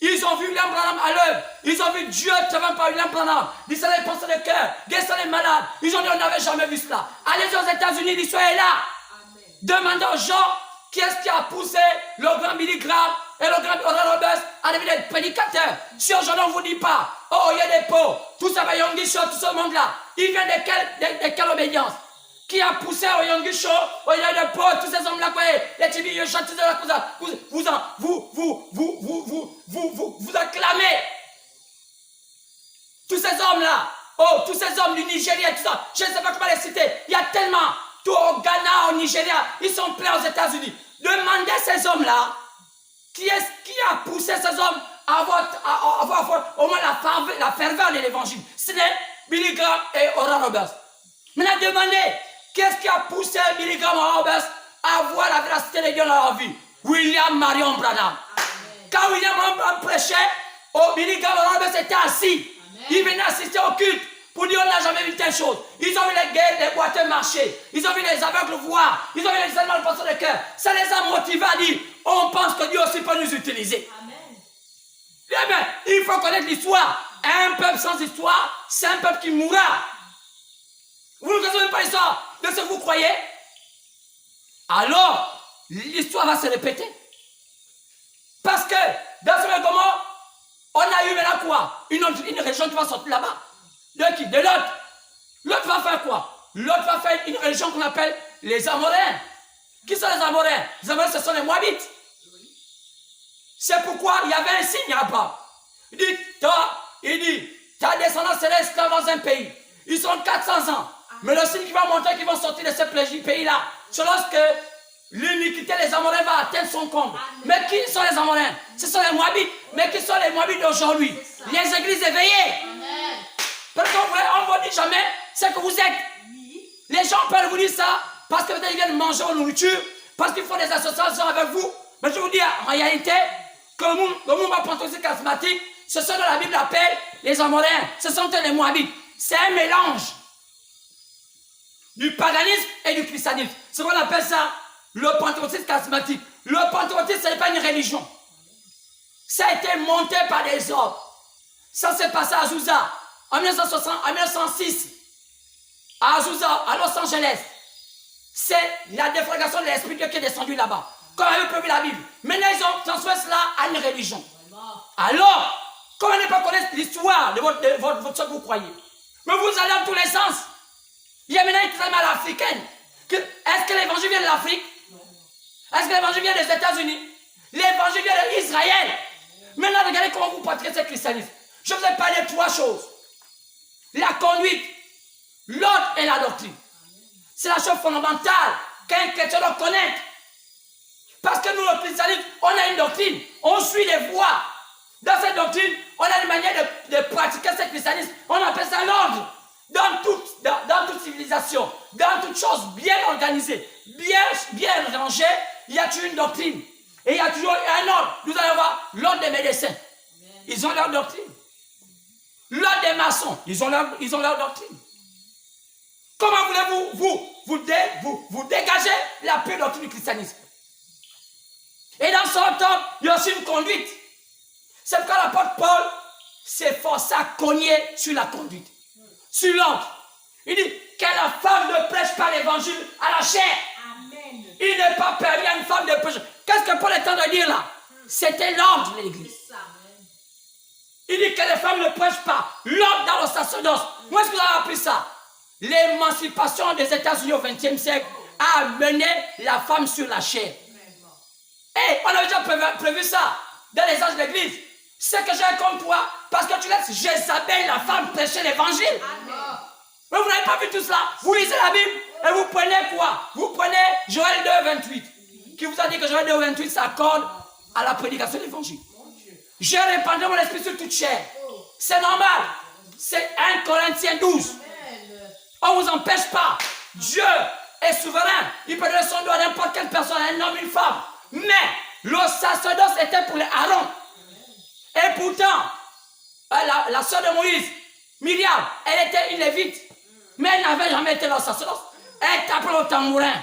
Ils ont vu William Branham à l'œuvre. Ils ont vu Dieu travaillant par William Branham. Ils sont les pensées de cœur, guérir les malades. Ils ont dit on n'avait jamais vu cela. Allez aux États-Unis, l'histoire est là. Amen. Demandez aux gens qu'est-ce qui a poussé le grand Billy Graham et le grand Oral Roberts à devenir des prédicateurs. Si aujourd'hui on ne vous dit pas, oh il y a des pauvres, tout ça va Yonggi Show, tout ce monde-là. Il vient de quelle obédience? Qui a poussé au Yonggi Show, au Yaya de Paul, tous ces hommes-là, les Tibi, les chanteurs de la cosa, vous acclamez. Tous ces hommes-là, oh, tous ces hommes du Nigeria, tout ça, je ne sais pas comment les citer. Il y a tellement, tout au Ghana, au Nigeria, ils sont pleins aux États-Unis. Demandez ces hommes-là, qui a poussé ces hommes à avoir au moins la ferveur de l'évangile. Ce n'est Billy Graham et Oral Roberts. Maintenant, demandez. Qu'est-ce qui a poussé Billy Graham et Oral Roberts à voir la véracité de Dieu dans leur vie? William Marion Branham. Amen. Quand William Marion Branham prêchait, Billy Graham et Oral Roberts étaient assis. Amen. Ils venaient assister au culte pour dire on n'a jamais vu telle chose. Ils ont vu les guerres, les boiteux marcher. Ils ont vu les aveugles voir. Ils ont vu les animaux penser de cœur. Ça les a motivés à dire on pense que Dieu aussi peut nous utiliser. Amen. Eh bien, il faut connaître l'histoire. Un peuple sans histoire, c'est un peuple qui mourra. Vous ne connaissez même pas l'histoire de ce que vous croyez? Alors, l'histoire va se répéter. Parce que dans ce moment, on a eu maintenant quoi? Une religion qui va sortir là-bas. De qui? De l'autre. L'autre va faire quoi? L'autre va faire une religion qu'on appelle les Amoréens. Qui sont les Amoréens? Les Amoréens, ce sont les Moabites. C'est pourquoi il y avait un signe à Abraham. Il dit, ta descendance sera esclave dans un pays. Ils sont 400 ans. Mais le signe qui va montrer qu'ils vont sortir de ce pays-là, c'est lorsque l'iniquité des Amoréens va atteindre son comble. Mais qui sont les Amoréens? Ce sont les Moabites. Mais qui sont les Moabites d'aujourd'hui? Les églises éveillées. Parce qu'on ne vous dit jamais ce que vous êtes. Les gens peuvent vous dire ça parce que peut-être ils viennent manger vos nourriture, parce qu'ils font des associations avec vous. Mais je vous dis en réalité que le mouvement pentecôtiste charismatique, ce sont que la Bible appelle les Amoréens. Ce sont les Moabites. C'est un mélange du paganisme et du christianisme. C'est ce qu'on appelle ça le pentecôtisme charismatique. Le pentecôtisme, ce n'est pas une religion. Ça a été monté par des hommes. Ça s'est passé à Azusa en 1906. À Azusa, à Los Angeles. C'est la déflagration de l'Esprit de Dieu qui est descendue là-bas. Comme avait prévu la Bible. Maintenant, ils ont transformé cela à une religion. Alors, comme on n'est pas connaître l'histoire de votre ce que vous croyez, mais vous allez dans tous les sens. Il y a maintenant une crème à l'africaine. Est-ce que l'évangile vient de l'Afrique? Est-ce que l'évangile vient des États-Unis? L'évangile vient d'Israël. Maintenant, regardez comment vous pratiquez ce christianisme. Je vous ai parlé de 3 choses. La conduite, l'ordre et la doctrine. C'est la chose fondamentale qu'un chrétien doit connaître. Parce que nous, le christianisme, on a une doctrine. On suit les voies. Dans cette doctrine, on a une manière de pratiquer ce christianisme. On appelle ça l'ordre. Dans toute civilisation, dans toute chose bien organisée, bien rangée, il y a toujours une doctrine. Et il y a toujours un ordre. Nous allons voir l'ordre des médecins. Ils ont leur doctrine. L'ordre des maçons, ils ont leur doctrine. Comment voulez-vous vous dégager la pure doctrine du christianisme? Et dans son temps, il y a aussi une conduite. C'est pourquoi l'apôtre Paul s'efforce à cogner sur la conduite, sur l'ordre. Il dit que la femme ne prêche pas l'évangile à la chair. Amen. Il n'est pas permis à une femme de prêcher. Qu'est-ce que Paul est en train de dire là? C'était l'ordre de l'église. Il dit que les femmes ne prêchent pas l'ordre dans le sacerdoce. Où est-ce que vous avez appris ça? L'émancipation des États-Unis au XXe siècle a amené la femme sur la chair. Et on a déjà prévu ça dans les âges de l'église. C'est que j'ai comme toi, parce que tu laisses Jézabel, la femme, prêcher l'évangile. Mais vous n'avez pas vu tout cela. Vous lisez la Bible et vous prenez quoi? Vous prenez Joël 2, 28, qui vous a dit que Joël 2, 28 s'accorde à la prédication de l'évangile. J'ai répandu mon esprit sur toute chair. C'est normal. C'est 1 Corinthiens 12. On ne vous empêche pas. Dieu est souverain. Il peut donner son doigt à n'importe quelle personne, un homme, une femme. Mais le sacerdoce était pour les Aaron. Et pourtant, la soeur de Moïse, Myriam, elle était une lévite. Mais elle n'avait jamais été dans le sacerdoce. Elle tapait au tambourin.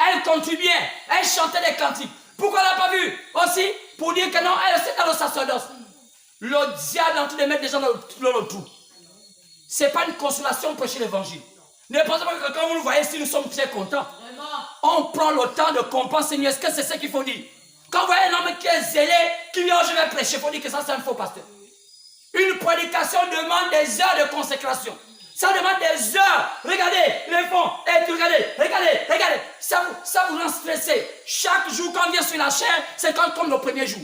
Elle contribuait. Elle chantait des cantiques. Pourquoi elle n'a pas vu? Aussi, pour dire que non, elle était dans le sacerdoce. Le diable est en train de mettre des gens dans le trou. Ce n'est pas une consolation pour prêcher l'évangile. Ne pensez pas que quand vous le voyez ici, nous sommes très contents. On prend le temps de comprendre, Seigneur, est-ce que c'est ce qu'il faut dire? Quand vous voyez un homme qui est zélé, qui vient, je vais prêcher, il faut dire que ça c'est un faux pasteur. Une prédication demande des heures de consécration. Ça demande des heures. Regardez les fonds. Et regardez. Ça vous rend stressé. Chaque jour, quand on vient sur la chair, c'est comme le premier jour.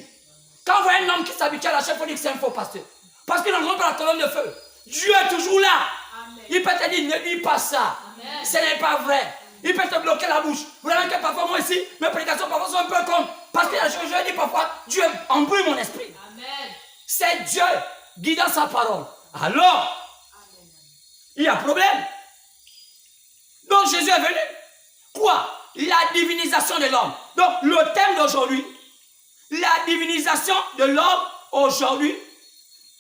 Quand vous voyez un homme qui s'habitue à la chair, il faut dire que c'est un faux pasteur. Parce qu'il n'entre pas la colonne de feu. Dieu est toujours là. Amen. Il peut te dire, ne dis pas ça. Amen. Ce n'est pas vrai. Il peut te bloquer la bouche. Vous savez que parfois, moi ici, mes prédications parfois sont un peu comme. Parce que je dis parfois, Dieu embrouille mon esprit. Amen. C'est Dieu guidant sa parole. Alors, il y a problème. Donc Jésus est venu. Quoi? La divinisation de l'homme. Donc le thème d'aujourd'hui, la divinisation de l'homme aujourd'hui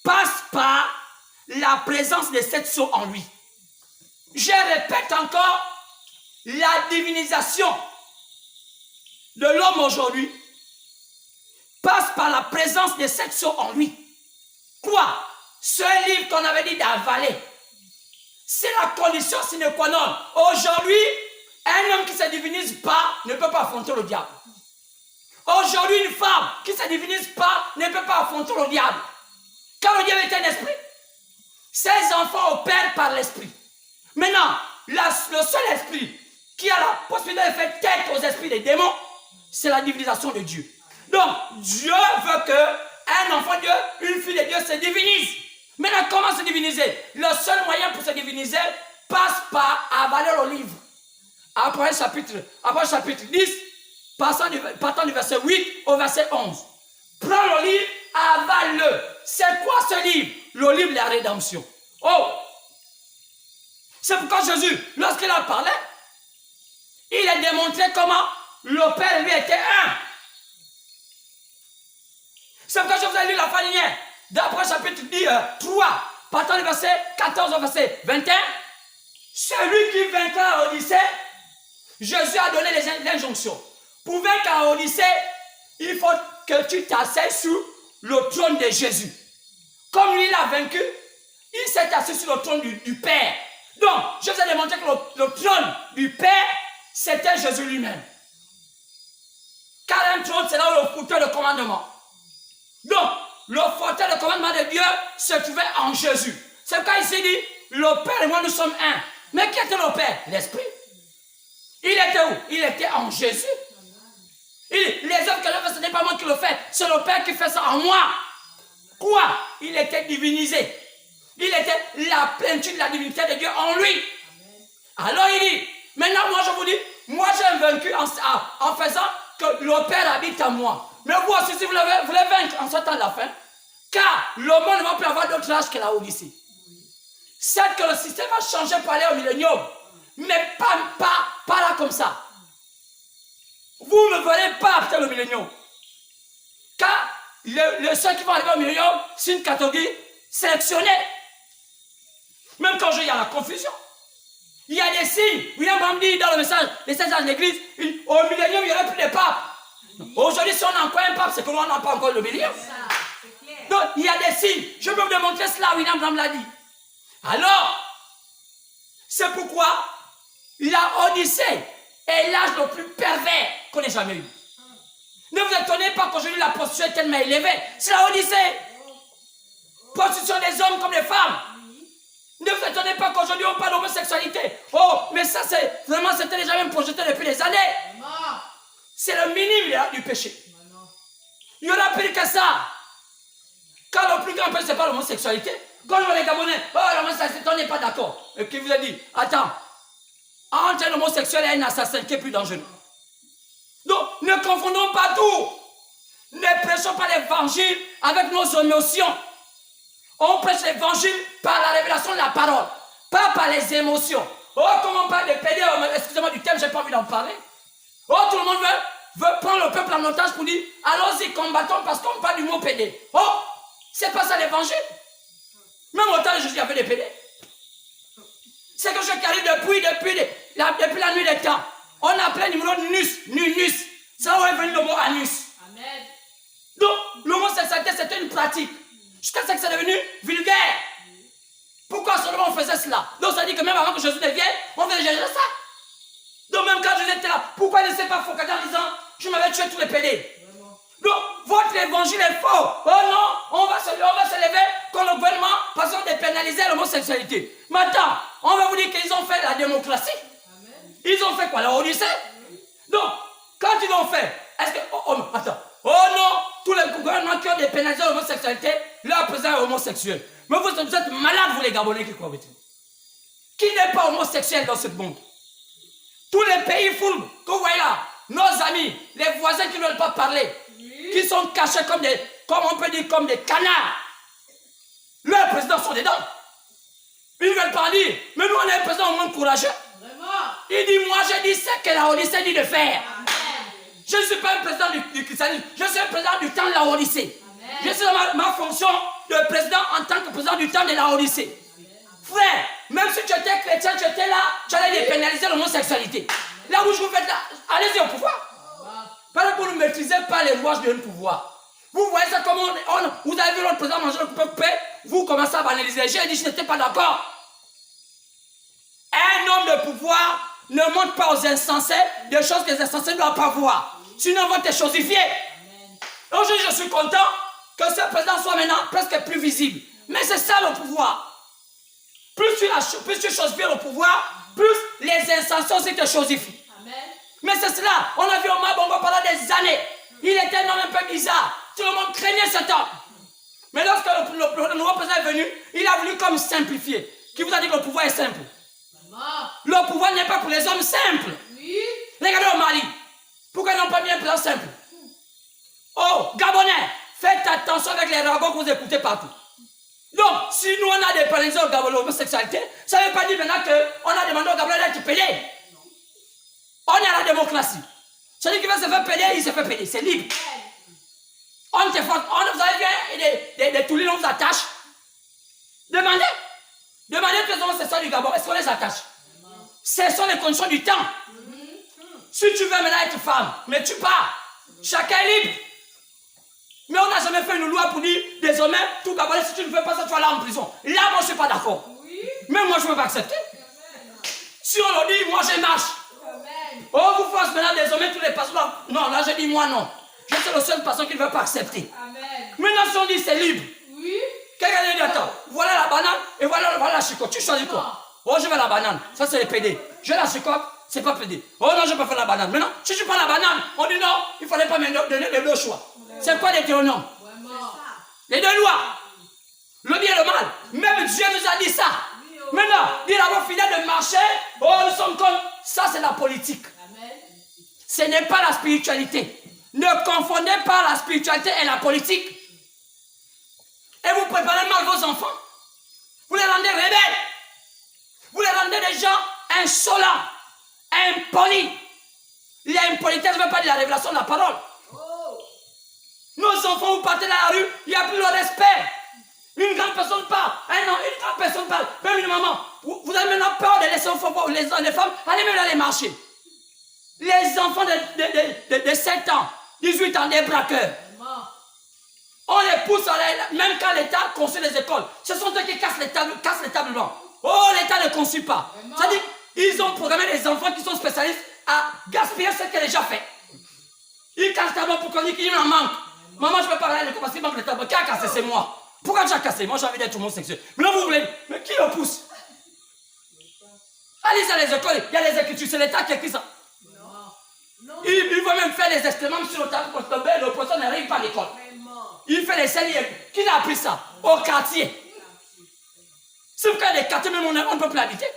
passe par la présence des 7 sceaux en lui. Je répète encore, la divinisation de l'homme aujourd'hui passe par la présence des 7 sceaux en lui. Quoi? Ce livre qu'on avait dit d'avaler, c'est la condition sine qua non. Aujourd'hui, un homme qui ne se divinise pas ne peut pas affronter le diable. Aujourd'hui, une femme qui ne se divinise pas ne peut pas affronter le diable. Car le diable est un esprit. Ses enfants opèrent par l'esprit. Maintenant, le seul esprit qui a la possibilité de faire tête aux esprits des démons, c'est la divinisation de Dieu. Donc, Dieu veut qu'un enfant de Dieu, une fille de Dieu se divinise. Maintenant, comment se diviniser? Le seul moyen pour se diviniser passe par avaler le livre. Après chapitre 10, partant du verset 8 au verset 11. Prends le livre, avale-le. C'est quoi ce livre? Le livre de la rédemption. Oh! C'est pourquoi Jésus, lorsqu'il en parlait, il a démontré comment le Père lui était un. C'est pourquoi je vous ai lu la fin dernière, d'après chapitre 3, partant du verset 14 au verset 21, celui qui vaincra à Odyssée, Jésus a donné l'injonction. Pour vaincre à Odyssée, il faut que tu t'asseyes sur le trône de Jésus. Comme lui l'a vaincu, il s'est assis sur le trône du Père. Donc, je vous ai démontré que le trône du Père, c'était Jésus lui-même. Car un trône, c'est là où le fauteuil de commandement. Donc, le fauteuil de commandement de Dieu se trouvait en Jésus. C'est pourquoi il s'est dit, le Père et moi, nous sommes un. Mais qui était le Père? L'Esprit. Il était où? Il était en Jésus. Les œuvres que je fais, ce n'est pas moi qui le fais, c'est le Père qui fait ça en moi. Quoi? Il était divinisé. Il était la plénitude de la divinité de Dieu en lui. Alors il dit, maintenant moi je vous dis, moi j'ai vaincu en faisant que le Père habite en moi. Mais vous aussi, si vous voulez vaincre en sortant de la fin, car le monde ne va plus avoir d'autre âge que la Odyssée. C'est que le système va changer pour aller au millénium, mais pas là comme ça. Vous ne verrez pas après le millénium. Car ceux qui vont arriver au millénium, c'est une catégorie sélectionnée. Même quand il y a la confusion. Il y a des signes. William Branham dit dans le message de l'église, au millénium, il n'y aura plus de papes. Aujourd'hui, si on a encore un pape, c'est que nous n'a pas encore le millénium. Donc, il y a des signes. Je peux vous démontrer cela, William Branham l'a dit. Alors, c'est pourquoi la Odyssée est l'âge le plus pervers qu'on ait jamais eu. Ne vous étonnez pas qu'aujourd'hui la prostitution est tellement élevée. C'est la Odyssée. Prostitution des hommes comme des femmes. Ne vous étonnez pas qu'aujourd'hui on parle d'homosexualité. Oh, mais ça c'est vraiment, c'était déjà même projeté depuis des années. C'est le minime du péché. Il y en a plus que ça. Quand le plus grand péché, c'est pas l'homosexualité. Quand je vois les Gabonais, oh l'homosexualité, on n'est pas d'accord. Et qui vous a dit, attends, entre un homosexuel et un assassin, qui est plus dangereux? Donc, ne confondons pas tout. Ne prêchons pas l'évangile avec nos émotions. On prêche l'évangile par la révélation de la parole, pas par les émotions. Oh, comment on parle de pédé, excusez-moi du thème, j'ai pas envie d'en parler. Oh, tout le monde veut prendre le peuple en otage pour dire, allons-y, combattons parce qu'on parle du mot pédé. Oh, c'est pas ça l'évangile. Même au temps de Jésus, il y avait des pédés. C'est quelque chose qui arrive depuis la nuit des temps. On appelait le numéro nus. C'est là où est venu le mot anus. Amen. Donc, l'homosexualité, c'était une pratique. Jusqu'à ce que c'est devenu vulgaire. Pourquoi seulement on faisait cela? Donc, ça dit que même avant que Jésus ne vienne, on faisait déjà ça. Donc, même quand Jésus était là, pourquoi il ne s'est pas focalisé en disant, je m'avais tué tous les pédés? Donc, votre évangile est faux. Oh non, on va se lever contre le gouvernement parce qu'on dépénalisait l'homosexualité. Maintenant, on va vous dire qu'ils ont fait la démocratie. Amen. Ils ont fait quoi? La Odyssée? Donc, quand ils l'ont fait, est-ce que... attends. Oh non, tous les gouvernements qui ont dépénalisé l'homosexualité, leur président est homosexuel. Mais vous êtes malades, vous les Gabonais qui croient. Qui n'est pas homosexuel dans ce monde? Tous les pays fous que vous voyez là, nos amis, les voisins qui ne veulent pas parler, qui sont cachés comme on peut dire, comme des canards. Leurs présidents sont dedans. Ils ne veulent pas dire. Mais nous, on a un président au moins courageux. Vraiment? Il dit, moi, je dis ce que la Odyssée dit de faire. Amen. Je ne suis pas un président du christianisme. Je suis un président du temps de la Odyssée. Amen. Je suis dans ma fonction de président en tant que président du temps de la Odyssée. Frère, même si tu étais chrétien, tu étais là, tu allais dépénaliser l'homosexualité. Là où je vous fais là, allez-y au pouvoir. Parce que vous ne maîtrisez pas les rouages de notre pouvoir. Vous voyez ça comme vous avez vu notre président manger le coupé, vous commencez à banaliser. J'ai dit, je n'étais pas d'accord. Un homme de pouvoir ne montre pas aux insensés des choses que les insensés ne doivent pas voir. Sinon, ils vont te chosifier. Aujourd'hui, je suis content que ce président soit maintenant presque plus visible. Mais c'est ça le pouvoir. Plus tu chosifies le pouvoir, plus les insensés aussi te chosifient. Mais c'est cela. On a vu Omar Bongo pendant des années. Il était un homme un peu bizarre. Tout le monde craignait cet homme. Mais lorsque le nouveau président est venu, il a voulu comme simplifier. Qui vous a dit que le pouvoir est simple? Le pouvoir n'est pas pour les hommes simples. Regardez au Mali. Pourquoi ils n'ont pas mis un président simple? Oh, Gabonais, faites attention avec les ragots que vous écoutez partout. Donc, si nous on a des pénalités au Gabon l'homosexualité, ça ne veut pas dire maintenant qu'on a demandé au Gabonais d'être pédé. On est à la démocratie. Celui qui veut se faire pédé, il se fait pédé. C'est libre. On te force. Vous avez bien des toulines, on vous attache. Demandez que les homosexuels du Gabon, est-ce qu'on les attache? Ce sont les conditions du temps. Si tu veux maintenant être femme, mais tu pars. Chacun est libre. Mais on n'a jamais fait une loi pour dire, désormais, tout Gabonais, si tu ne fais pas ça, tu vas aller en prison. Là, moi, je ne suis pas d'accord. Même moi, je ne peux pas accepter. Si on le dit, moi, je marche. On vous force maintenant, désormais, tous les pasteurs. Non, là, je dis, moi, non. Je suis le seul pasteur qui ne veut pas accepter. Maintenant, si on dit, c'est libre. Quelqu'un dit, attends, voilà la banane et voilà la chicotte. Tu choisis quoi? Oh, je veux la banane. Ça, c'est les PD. Je veux la chicotte. C'est pas pédé. Oh non, je peux pas faire la banane. Maintenant, si tu prends la banane, on dit non, il fallait pas me donner les deux choix. C'est quoi les théonomes? Les deux lois. Le bien et le mal. Même Dieu nous a dit ça. Maintenant, dire à vos fidèles de marcher, oh, nous sommes comme ça, c'est la politique. Ce n'est pas la spiritualité. Ne confondez pas la spiritualité et la politique. Et vous préparez mal vos enfants. Vous les rendez rebelles. Vous les rendez des gens insolents. Impoli. L'impolitesse ne veut pas dire la révélation de la parole. Nos enfants, vous partez dans la rue, il n'y a plus le respect. Une grande personne parle. Un an, une grande personne parle. Même une maman. Vous avez maintenant peur de laisser les femmes aller même aller marcher. Les enfants de 7 ans, 18 ans, des braqueurs. On les pousse, même quand l'État construit les écoles. Ce sont eux qui cassent les tables blancs. Oh, l'État ne construit pas. C'est-à-dire, ils ont programmé des enfants qui sont spécialistes à gaspiller ce qu'elle a déjà fait. Ils cassent les tables pour qu'on dit qu'il en manque. Maman, je ne peux pas aller à l'école parce qu'il manque les tables. Qui a cassé? C'est moi. Pourquoi tu as cassé? Moi, j'ai envie d'être homosexuel. Mais là, vous voulez. Mais qui le pousse? Allez à les écoles, il y a les écritures. C'est l'État qui écrit ça. Il va même faire les excréments sur le tableau pour tomber. Le professeur n'arrive pas à l'école. Il fait les scènes. Qui a appris ça? Au quartier. C'est pourquoi les quartiers, même on ne peut plus habiter.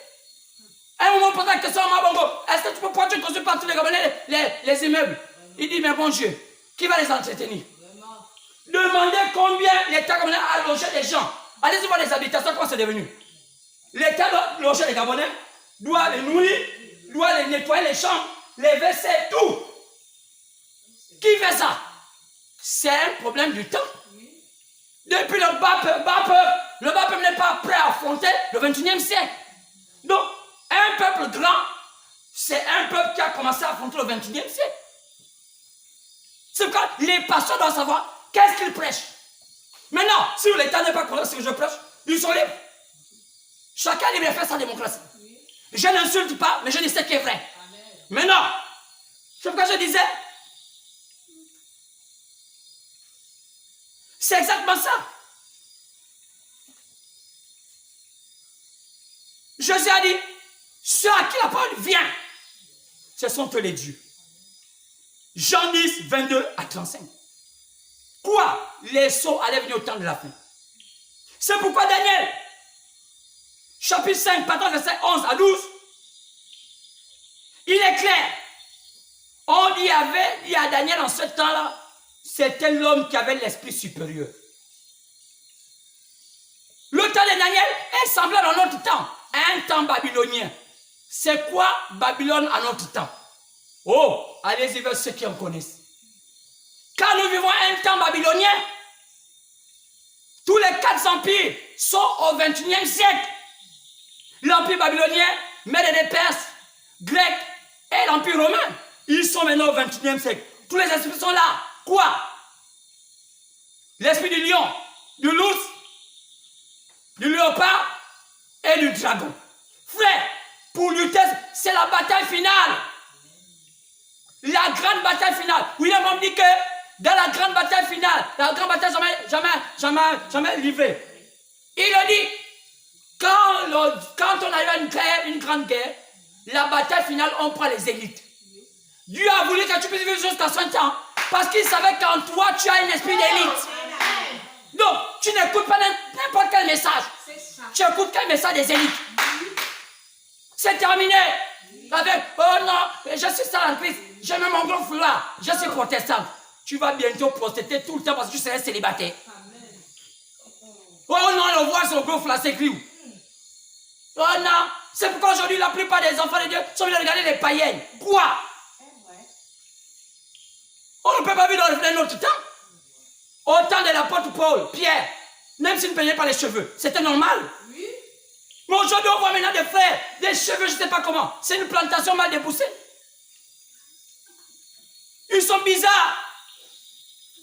À un moment, on pose la question à Mabongo, est-ce que tu peux prendre, tu construis partout les Gabonais, les immeubles? Il dit, mais bon Dieu, qui va les entretenir? Demandez combien l'État gabonais a logé les gens. Allez-y voir les habitations, comment c'est devenu. L'État doit loger les Gabonais, doit les nourrir, doit les nettoyer les chambres, les WC, tout. Qui fait ça? C'est un problème du temps. Depuis le bas peuple n'est pas prêt à affronter le 21e siècle. Donc, un peuple grand, c'est un peuple qui a commencé à affronter le 21e siècle. C'est pourquoi les pasteurs doivent savoir qu'est-ce qu'ils prêchent. Maintenant, si l'État n'est pas content ce que je prêche, ils sont libres. Chacun est libre de faire sa démocratie. Je n'insulte pas, mais je dis ce qui est vrai. Maintenant, c'est pourquoi je disais, c'est exactement ça. Jésus a dit, ceux à qui la parole vient, ce sont eux les dieux. Jean 10, 22 à 35. Quoi? Les sceaux allaient venir au temps de la fin. C'est pourquoi Daniel, chapitre 5, pardon, verset 11 à 12, il est clair. On y avait dit à Daniel en ce temps-là, c'était l'homme qui avait l'esprit supérieur. Le temps de Daniel est semblable à notre temps, un temps babylonien. C'est quoi Babylone à notre temps? Oh, allez-y vers ceux qui en connaissent. Quand nous vivons un temps babylonien, tous les 4 empires sont au 21e siècle. L'empire babylonien, Mède des Perses, Grecs et l'empire romain, ils sont maintenant au 21e siècle. Tous les esprits sont là. Quoi? L'esprit du lion, du loup, du léopard et du dragon. Frère, pour lutter, c'est la bataille finale. La grande bataille finale. William me dit que dans la grande bataille finale, la grande bataille jamais livrée. Il a dit, quand on arrive à une grande guerre, la bataille finale, on prend les élites. Dieu a voulu que tu puisses vivre jusqu'à 100 ans. Parce qu'il savait qu'en toi, tu as un esprit d'élite. Donc, tu n'écoutes pas n'importe quel message. Tu écoutes quel message des élites. C'est terminé. Avec, oh non, je suis ça en Christ, j'ai même mon gros foulard, je suis protestant. Tu vas bientôt protester tout le temps parce que tu seras célibataire. Oh non, on voit son gros foulard, c'est écrit où? Oh non, c'est pourquoi aujourd'hui la plupart des enfants de Dieu sont venus regarder les païennes. Quoi? On ne peut pas vivre dans notre temps. Au temps de l'apôtre Paul, Pierre, même s'il ne peignait pas les cheveux, c'était normal. Oui. Mais aujourd'hui, on voit maintenant des frères, des cheveux, je ne sais pas comment. C'est une plantation mal dépoussée. Ils sont bizarres.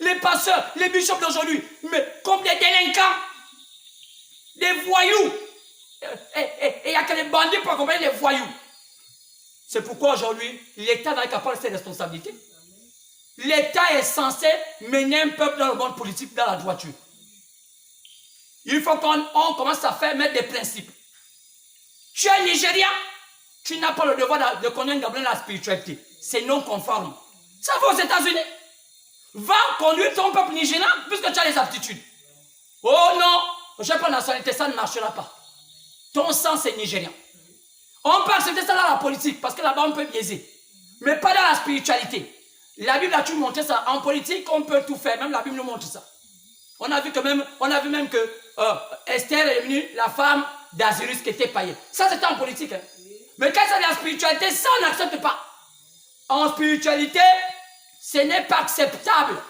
Les pasteurs, les bishops d'aujourd'hui, mais comme des délinquants, des voyous. Et il n'y a que les bandits pour accompagner les voyous. C'est pourquoi aujourd'hui, l'État n'a pas prendre ses responsabilités. L'État est censé mener un peuple dans le monde politique, dans la droiture. Il faut qu'on commence à mettre des principes. Tu es Nigérien, tu n'as pas le devoir de connaître la spiritualité. C'est non conforme. Ça va aux États-Unis. Va conduire ton peuple nigérien puisque tu as les aptitudes. Oh non, je n'ai pas la nationalité, ça ne marchera pas. Ton sang, c'est nigérien. On peut accepter ça dans la politique parce que là-bas, on peut biaiser. Mais pas dans la spiritualité. La Bible a-tu montré ça? En politique, on peut tout faire. Même la Bible nous montre ça. On a vu même que Esther est devenue la femme d'Azirus qui était païenne. Ça, c'était en politique. Hein. Mais quand c'est la spiritualité, ça, on n'accepte pas. En spiritualité, ce n'est pas acceptable.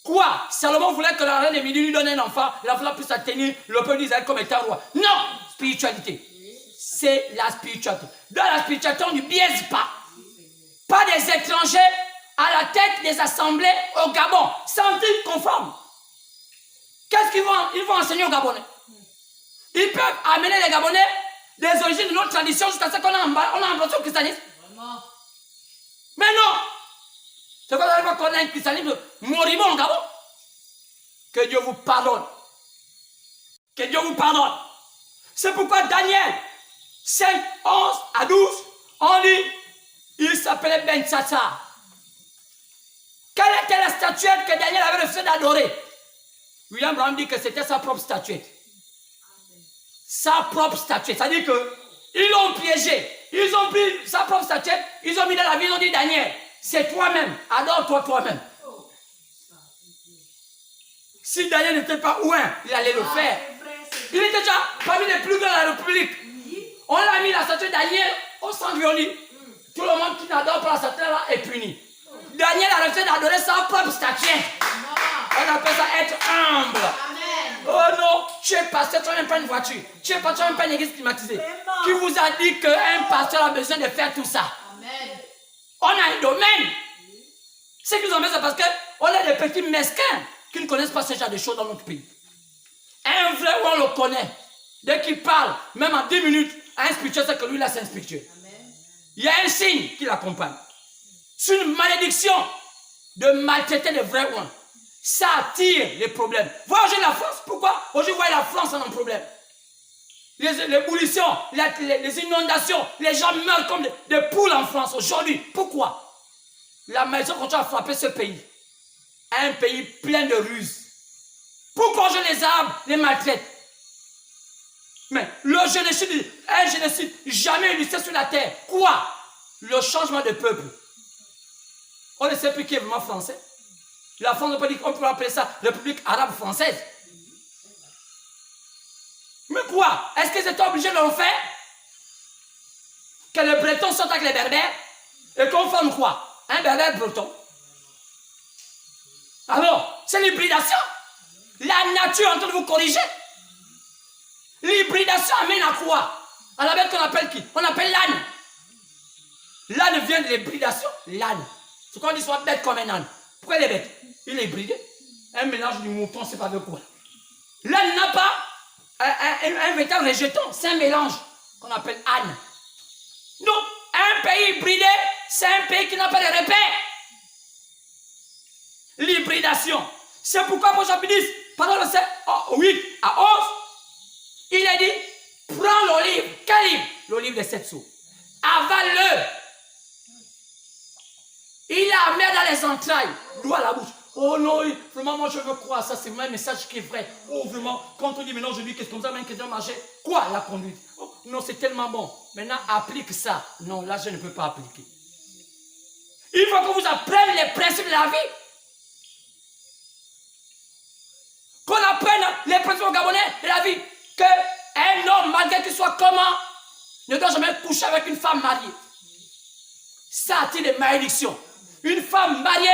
Quoi? Salomon voulait que la reine Émilie lui donne un enfant, l'enfant puisse tenir le peuple d'Israël comme étant roi. Non! Spiritualité. C'est la spiritualité. Dans la spiritualité, on ne biaise pas. Pas des étrangers à la tête des assemblées au Gabon, sans-ils conforme. Qu'est-ce qu'ils vont? Ils vont enseigner aux Gabonais. Ils peuvent amener les Gabonais des origines de notre tradition jusqu'à ce qu'on a embrassé au christianisme. Mais non! C'est quoi qu'on a un christianisme moribond au Gabon? Que Dieu vous pardonne. Que Dieu vous pardonne. C'est pourquoi Daniel 5, 11 à 12, on dit, il s'appelait Ben Tsatsar. Quelle était la statuette que Daniel avait refusé d'adorer? William Branham dit que c'était sa propre statuette. Sa propre statuette. C'est-à-dire qu'ils l'ont piégé. Ils ont pris sa propre statuette, ils ont mis dans la vie, ils ont dit Daniel, c'est toi-même, adore-toi toi-même. Si Daniel n'était pas ouin, il allait le faire. Il était déjà parmi les plus grands de la République. On a mis la statue de Daniel au centre violon. Tout le monde qui n'adore pas la statue là est puni. Daniel a refusé d'adorer sa propre statue. On appelle ça être humble. Oh non, tu es pasteur, tu n'as même pas une voiture. Tu n'as même pas une église climatisée. Qui vous a dit qu'un pasteur a besoin de faire tout ça? On a un domaine. Ce qui nous embête, c'est parce qu'on a des petits mesquins qui ne connaissent pas ce genre de choses dans notre pays. Un vrai, on le connaît. Dès qu'il parle, même en 10 minutes, un spirituel, c'est que lui, là, c'est un spirituel. Il y a un signe qui l'accompagne. C'est une malédiction de maltraiter les vrais ones. Ça attire les problèmes. Voyez la France, pourquoi? Aujourd'hui, vous voyez la France en un problème. Les pollutions, les inondations, les gens meurent comme des poules en France aujourd'hui. Pourquoi? La maison continue à frapper ce pays. Un pays plein de ruses. Pourquoi je les arbres les maltraite? Mais le génocide, un génocide jamais illustré sur la terre. Quoi? Le changement de peuple. On ne sait plus qui est vraiment français. La France, on peut appeler ça République arabe française. Mais quoi? Est-ce qu'ils étaient obligés de le faire? Que les Bretons sortent avec les Berbères et qu'on forme quoi? Un Berbère breton. Alors, c'est l'hybridation. La nature est en train de vous corriger. L'hybridation amène à quoi? À la bête qu'on appelle qui? On appelle l'âne. L'âne vient de l'hybridation. L'âne. C'est qu'on dit soit bête comme un âne. Pourquoi il est bête? Il est hybridé. Un mélange du mouton, c'est pas de quoi. L'âne n'a pas un véritable rejeton. C'est un mélange qu'on appelle âne. Donc, un pays hybridé, c'est un pays qui n'a pas de repères. L'hybridation. C'est pourquoi Paul dit, pendant le 8 à 11, il a dit, prends l'olive. Quel livre? L'olive des 7 sceaux. Avale-le. Il a amené dans les entrailles, l'eau à la bouche. Oh non, vraiment, moi je veux croire, ça c'est un message qui est vrai. Oh vraiment, quand on dit maintenant je dis qu'est-ce qu'on a même qui doit marcher. Quoi la conduite? Oh, non, c'est tellement bon. Maintenant, applique ça. Non, là, je ne peux pas appliquer. Il faut que vous appreniez les principes de la vie. Qu'on apprenne les principes au Gabonais de la vie. Qu'un homme, malgré qu'il soit comment, ne doit jamais coucher avec une femme mariée. Ça attire des malédictions. Une femme mariée,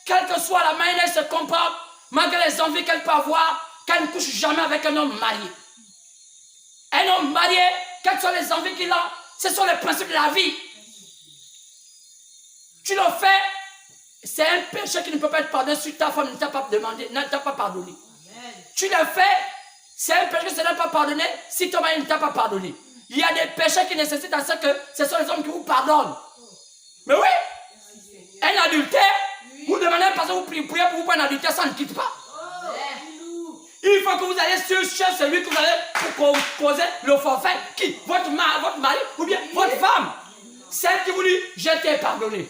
quelle que soit la manière dont elle se comporte, malgré les envies qu'elle peut avoir, qu'elle ne couche jamais avec un homme marié. Un homme marié, quelles sont les envies qu'il a, ce sont les principes de la vie. Tu le fais, c'est un péché qui ne peut pas être pardonné si ta femme ne t'a pas demandé, ne t'a pas pardonné. Amen. Tu le fais, c'est un péché qui ne t'a pas pardonné si ton mari ne t'a pas pardonné. Il y a des péchés qui nécessitent à ce que ce sont les hommes qui vous pardonnent. Mais oui, un adultère, vous demandez parce que vous priez pour vous pour un adultère, ça ne quitte pas. Il faut que vous allez sur celui que vous allez pour causer le forfait. Qui? Votre mari ou bien votre femme. Celle qui vous dit, je t'ai pardonné.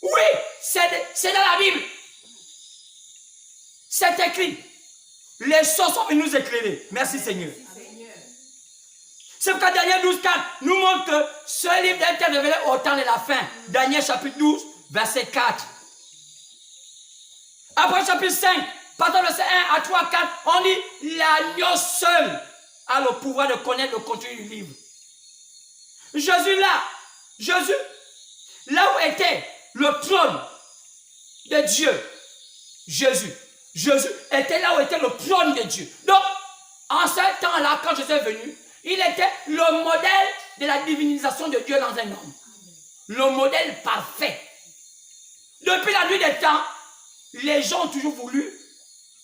Oui, c'est dans la Bible. C'est écrit. Les choses sont venues nous éclairer. Merci Seigneur. C'est pourquoi Daniel 12, 4 nous montre que ce livre a été révélé au temps de la fin. Daniel chapitre 12, verset 4. Après chapitre 5, partant verset 1 à 3, 4, on dit l'agneau seul a le pouvoir de connaître le contenu du livre. Jésus, là où était le trône de Dieu, Jésus était là où était le trône de Dieu. Donc, en ce temps-là, quand Jésus est venu, il était le modèle de la divinisation de Dieu dans un homme. Le modèle parfait. Depuis la nuit des temps, les gens ont toujours voulu,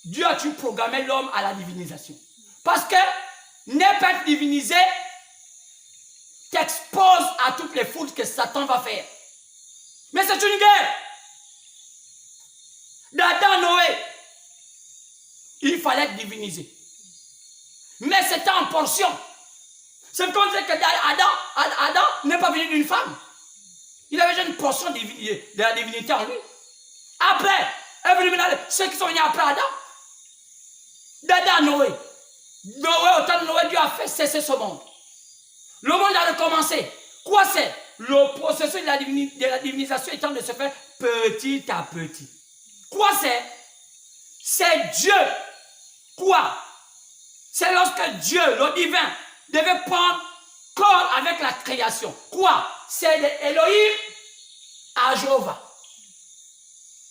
Dieu a toujours programmé l'homme à la divinisation. Parce que ne pas être divinisé t'expose à toutes les fautes que Satan va faire. Mais c'est une guerre. D'Adam, Noé, il fallait être divinisé. Mais c'était en portion. C'est comme dire que Adam n'est pas venu d'une femme. Il avait déjà une portion de la divinité en lui. Après, est venu maintenant ceux qui sont venus après Adam. D'Adam, Noé. Noé, au temps de Noé, Dieu a fait cesser ce monde. Le monde a recommencé. Quoi c'est? Le processus de la divinisation étant de se faire petit à petit. Quoi c'est? C'est Dieu. Quoi? C'est lorsque Dieu, le divin, devait prendre corps avec la création. Quoi? C'est Elohim à Jéhovah.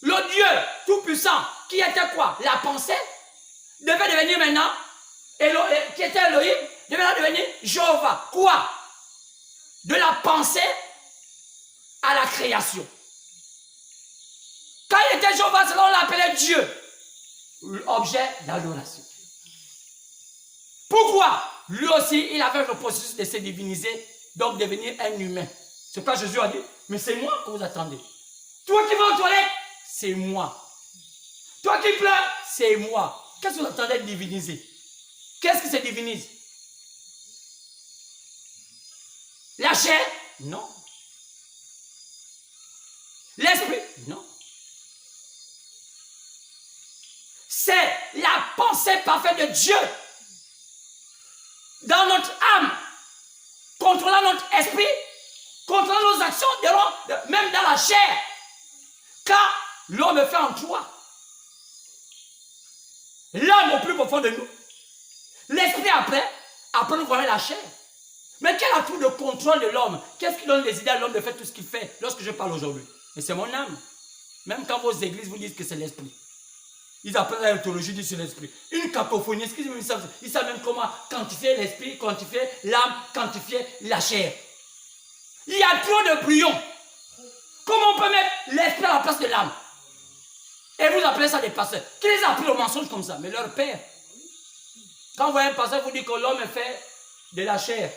Le Dieu tout-puissant, qui était quoi? La pensée, devait devenir maintenant, qui était Elohim, devait devenir Jéhovah. Quoi? De la pensée à la création. Quand il était Jéhovah, on l'appelait Dieu. Objet d'adoration. Pourquoi? Lui aussi, il avait le processus de se diviniser, donc devenir un humain. C'est pourquoi Jésus a dit, mais c'est moi que vous attendez. Toi qui vas aux toilettes, c'est moi. Toi qui pleures, c'est moi. Qu'est-ce que vous attendez de diviniser? Qu'est-ce qui se divinise? La chair? Non. L'esprit? Non. C'est la pensée parfaite de Dieu dans notre âme, contrôlant notre esprit, contrôlant nos actions, même dans la chair. Car l'homme fait en toi. L'âme au plus profond de nous. L'esprit après nous voyons la chair. Mais quel a tout le contrôle de l'homme? Qu'est-ce qui donne les idées à l'homme de faire tout ce qu'il fait lorsque je parle aujourd'hui? Mais c'est mon âme. Même quand vos églises vous disent que c'est l'esprit. Ils apprennent la théologie du l'esprit. Une cacophonie, ils savent même comment quantifier l'esprit, quantifier l'âme, quantifier la chair. Il y a trop de brouillons. Comment on peut mettre l'esprit à la place de l'âme? Et vous appelez ça des pasteurs. Qui les a appris au mensonge comme ça? Mais leur père. Quand vous voyez un pasteur vous dit que l'homme est fait de la chair,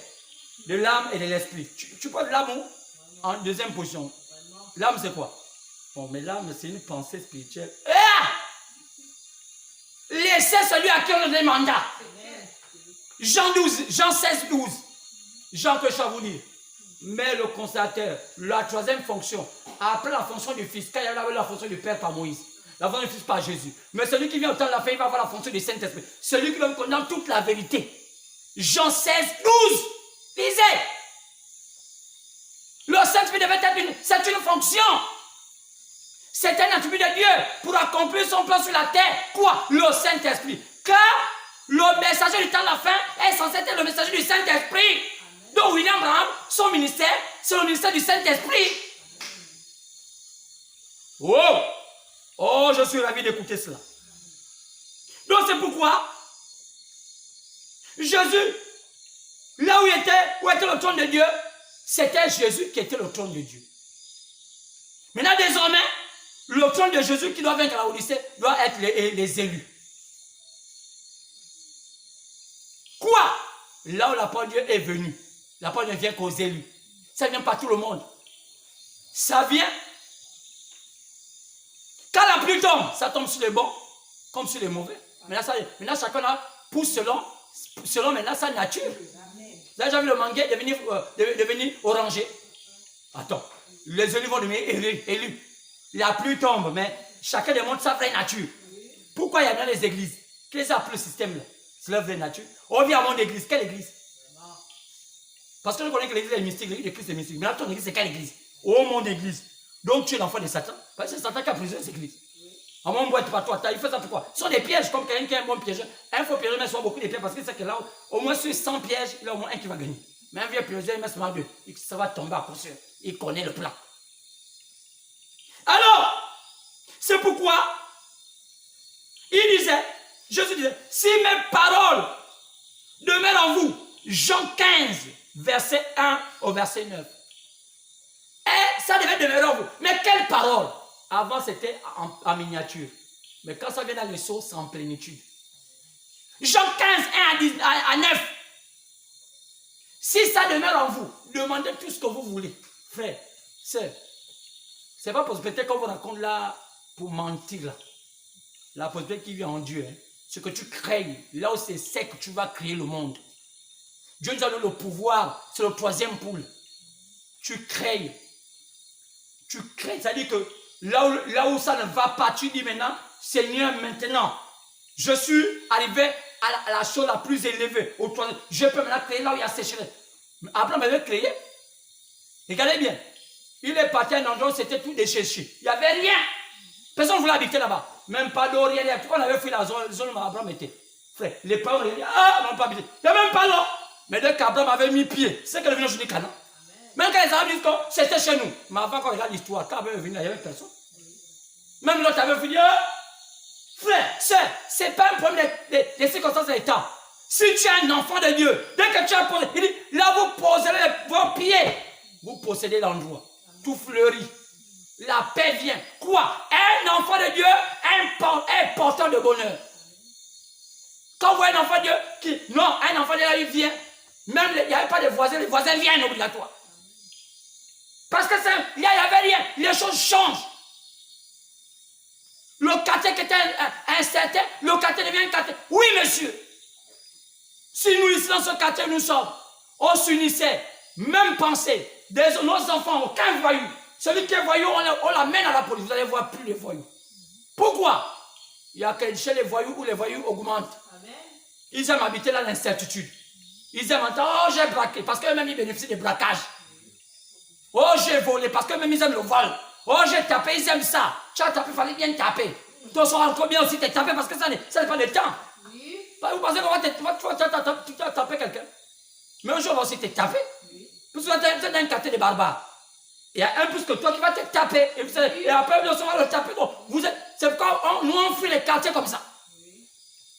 de l'âme et de l'esprit. Tu parles de l'âme où? En deuxième position. L'âme c'est quoi? Bon, mais l'âme c'est une pensée spirituelle. Laissez celui à qui on donne mandat. Jean 16, 12. Jean que je vais vous dire. Mais le consolateur, la troisième fonction, après la fonction du Fils, quand il y avait la fonction du Père par Moïse, la fonction du Fils par Jésus. Mais celui qui vient au temps de la fin, il va avoir la fonction du Saint-Esprit. Celui qui va me connaître toute la vérité. Jean 16, 12. Lisez. Le Saint-Esprit devait être c'est une fonction. C'est un attribut de Dieu pour accomplir son plan sur la terre. Quoi? Le Saint-Esprit. Car le messager du temps de la fin est censé être le messager du Saint-Esprit. Donc William Branham, son ministère, c'est le ministère du Saint-Esprit. Oh! Oh, je suis ravi d'écouter cela. Donc c'est pourquoi Jésus, là où était le trône de Dieu, c'était Jésus qui était le trône de Dieu. Maintenant, désormais, le trône de Jésus qui doit vaincre la Odyssée doit être les élus. Quoi? Là où la parole de Dieu est venue, la parole ne vient qu'aux élus. Ça ne vient pas tout le monde. Ça vient. Quand la pluie tombe, ça tombe sur les bons comme sur les mauvais. Maintenant chacun a pousse selon maintenant sa nature. Vous avez déjà vu le manguier devenir orangé? Attends, les élus vont devenir élus. La pluie tombe, mais chacun démontre sa vraie nature. Pourquoi il y a dans les églises? Qu'est-ce que ça appelle le système là? C'est leur vraie nature. On vient à mon église. Quelle église? Parce que je connais que l'église est mystique, l'église de Christ est mystique. Mais là, ton église, c'est quelle église? Oh, mon église. Donc tu es l'enfant de Satan. Parce que c'est Satan qui a plusieurs églises. À mon boîte, pas toi, il fait ça pourquoi? Ce sont des pièges, comme quelqu'un qui est un bon piégeur. Un faux piégeur, mais souvent beaucoup de pièges, parce que c'est que là, au moins sur 100 pièges, il y a au moins un qui va gagner. Mais un vieux piégeur, il met seulement deux. Ça va tomber à coup sûr. Il connaît le plan. Alors, c'est pourquoi Jésus disait, si mes paroles demeurent en vous, Jean 15, verset 1 au verset 9. Et ça devait demeurer en vous. Mais quelle parole? Avant, c'était en miniature. Mais quand ça vient dans le sceau, c'est en plénitude. Jean 15, 1 à 9. Si ça demeure en vous, demandez tout ce que vous voulez. Frère, sœur, c'est pas peut-être qu'on vous raconte là pour mentir là. La possibilité qui vient en Dieu, hein. Ce que tu crées, là où c'est que tu vas créer le monde. Dieu nous a donné le pouvoir, c'est le troisième pôle. Tu crées, c'est-à-dire que là où ça ne va pas, tu dis maintenant, Seigneur, maintenant, je suis arrivé à la chose la plus élevée, au troisième. Je peux maintenant créer là où il y a sécheresse. Abraham avait créé. Regardez bien. Il est parti à un endroit où c'était tout déchéché. Il n'y avait rien. Personne ne voulait habiter là-bas. Même pas d'eau, rien. Pourquoi on avait fait la zone où Abraham était? Frère, les parents ont dit, on n'a pas habité. Il n'y a même pas l'eau. Mais dès qu'Abraham avait mis pied, c'est qu'elle est venue au Canaan. Même quand les Arabes disent que c'était chez nous. Mais avant qu'on regarde l'histoire, quand Abraham est venu, il n'y avait personne. Même l'autre avait dit, frère, ce n'est pas un problème des circonstances et des temps. Si tu es un enfant de Dieu, dès que tu as posé, il dit, là vous poserez vos pieds. Vous possédez l'endroit. Tout fleurit. La paix vient. Quoi? Un enfant de Dieu est porteur de bonheur. Quand vous voyez un enfant de Dieu un enfant de Dieu, il vient. Même il n'y avait pas de voisins, les voisins viennent obligatoire. Parce que il n'y avait rien. Les choses changent. Le quartier qui était incertain, le quartier devient un quartier. Oui, monsieur. Si nous, ici, dans ce quartier, nous sommes, on s'unissait, même pensée. Nos enfants, aucun voyou. Celui qui est voyou, on l'amène à la police. Vous allez voir plus les voyous. Pourquoi? Il y a que chez les voyous où les voyous augmentent. Amen. Ils aiment habiter là l'incertitude. Ils aiment entendre, oh j'ai braqué, parce qu'eux-mêmes ils bénéficient des braquages. Oh j'ai volé, parce qu'eux-mêmes ils aiment le vol. Oh j'ai tapé, ils aiment ça. Tu as tapé, il fallait bien taper. Toi, ça encore bien aussi t'es tapé, parce que ça n'est pas le temps. Oui. Vous pensez qu'on tu as tapé quelqu'un? Mais un jour on va aussi te taper. Oui. Parce que tu es dans un quartier de barbares. Il y a un plus que toi qui va te taper. Et après, nous va le taper. C'est pourquoi nous on fuit les quartiers comme ça. Oui.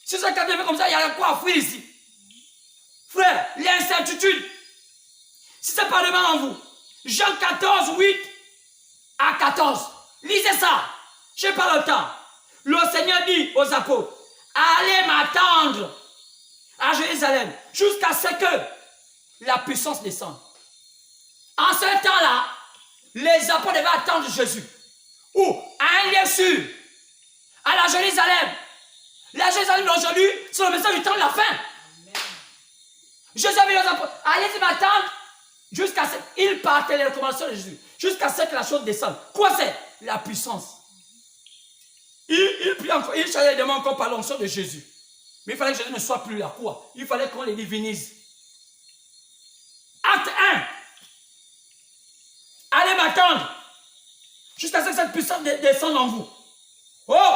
Si ce quartier fait comme ça, il y a quoi à fuir ici? Frère, l'incertitude. Si c'est pas devant en vous. Jean 14, 8 à 14. Lisez ça. Je n'ai pas le temps. Le Seigneur dit aux apôtres, allez m'attendre à Jérusalem jusqu'à ce que la puissance descende. En ce temps-là, les apôtres devaient attendre Jésus. Ou à un lieu sûr, à la Jérusalem. La Jérusalem d'aujourd'hui, c'est le message du temps de la fin. Amen. Jésus avait les apôtres, allez m'attendre jusqu'à ce qu'il partait les recommandations de Jésus. Jusqu'à ce que la chose descende. Quoi c'est? La puissance. Il prie encore, il cherchait les demandes encore par l'onction de Jésus. Mais il fallait que Jésus ne soit plus là. Quoi? Il fallait qu'on les divinise. Acte 1. Allez m'attendre. Jusqu'à ce que cette puissance descende en vous. Oh!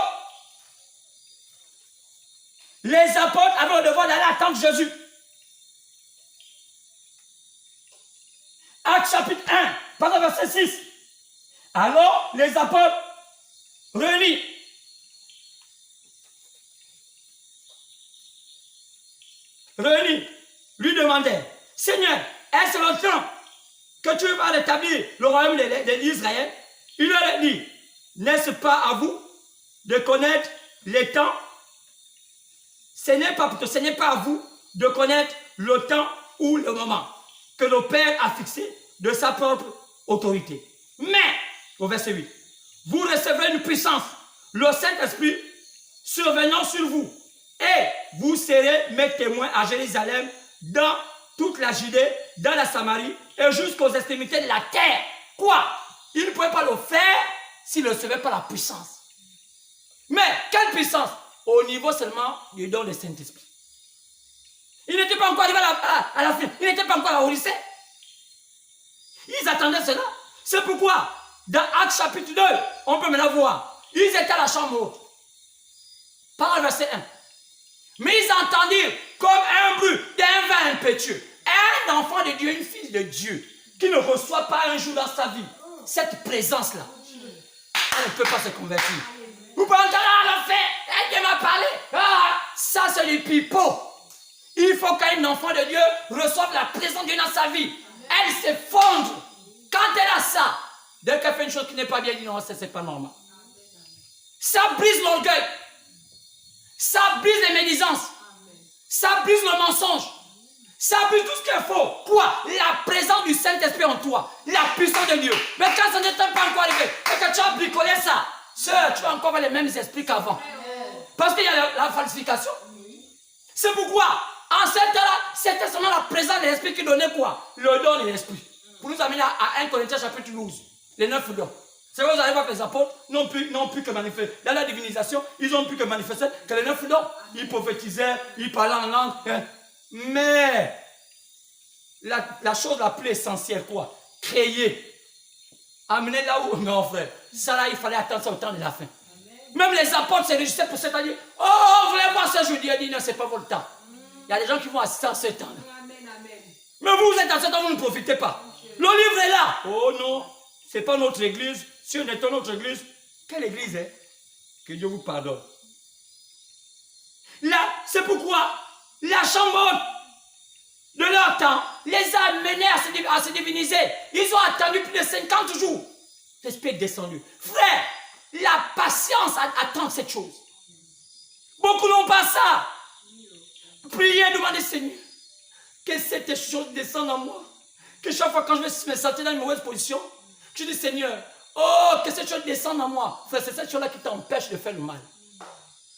Les apôtres avaient le devoir d'aller attendre Jésus. Acte chapitre 1, pardon, verset 6. Alors, les apôtres réunis. Lui demandaient, Seigneur, est-ce le temps que tu vas rétablir le royaume d'Israël? Il leur a dit, n'est-ce pas à vous de connaître les temps? Ce n'est pas à vous de connaître le temps ou le moment que le Père a fixé de sa propre autorité. Mais, au verset 8, vous recevrez une puissance, le Saint-Esprit survenant sur vous, et vous serez mes témoins à Jérusalem, dans toute la Judée, dans la Samarie, et jusqu'aux extrémités de la terre. Quoi? Il ne pouvait pas le faire s'il ne recevait pas la puissance. Mais, quelle puissance? Au niveau seulement du don du Saint-Esprit. Il n'était pas encore arrivé à la fin. Il n'était pas encore au lycée. Ils attendaient cela. C'est pourquoi, dans Actes chapitre 2, on peut maintenant voir, ils étaient à la chambre haute. Par le verset 1. Mais ils entendirent comme un bruit d'un vent impétueux. Un enfant de Dieu, une fille de Dieu, qui ne reçoit pas un jour dans sa vie cette présence-là, elle ne peut pas se convertir. Vous pouvez entendre, elle fait, Dieu m'a parlé. Ah, ça c'est du pipeau. Il faut qu'un enfant de Dieu reçoive la présence de Dieu dans sa vie. Elle s'effondre. Quand elle a ça, dès qu'elle fait une chose qui n'est pas bien, elle dit non, c'est pas normal. Ça brise l'orgueil. Ça brise les médisances. Ça brise le mensonge. Ça brise tout ce qu'il faut. Quoi? La présence du Saint-Esprit en toi. La puissance de Dieu. Mais quand ça n'était pas encore arrivé, et que tu as bricolé ça, sœur, tu vas encore avoir les mêmes esprits qu'avant. Parce qu'il y a la falsification. C'est pourquoi, en cette temps-là, c'était seulement la présence de l'Esprit qui donnait quoi? Le don de l'Esprit. Pour nous amener à 1 Corinthiens chapitre 12, les 9 dons. C'est vrai, vous allez voir que les apôtres n'ont plus que manifester. Dans la divinisation, ils n'ont plus que manifester que les 9 dons. Ils prophétisaient, ils parlaient en langue. Mais, la chose la plus essentielle, quoi? Créer. Amener là où, non frère, ça là, il fallait attendre ça au temps de la fin. Même les apôtres se réjouissaient pour cette année. Oh, vous voulez voir ce jeudi? Il dit non, c'est pas votre temps. Il y a des gens qui vont assister à ce temps. Mais vous êtes dans ce temps, vous ne profitez pas. Le livre est là. Oh non, c'est pas notre église. Si on était notre église, quelle église est? Que Dieu vous pardonne. Là, c'est pourquoi la chambre haute de leur temps les a amenés à se diviniser. Ils ont attendu plus de 50 jours. L'Esprit est descendu. Frère, la patience attend cette chose. Beaucoup n'ont pas ça. Priez, demandez Seigneur, que cette chose descende en moi. Que chaque fois quand je vais me sentir dans une mauvaise position, je dis Seigneur, oh, que cette chose descende en moi. Frère, c'est cette chose-là qui t'empêche de faire le mal.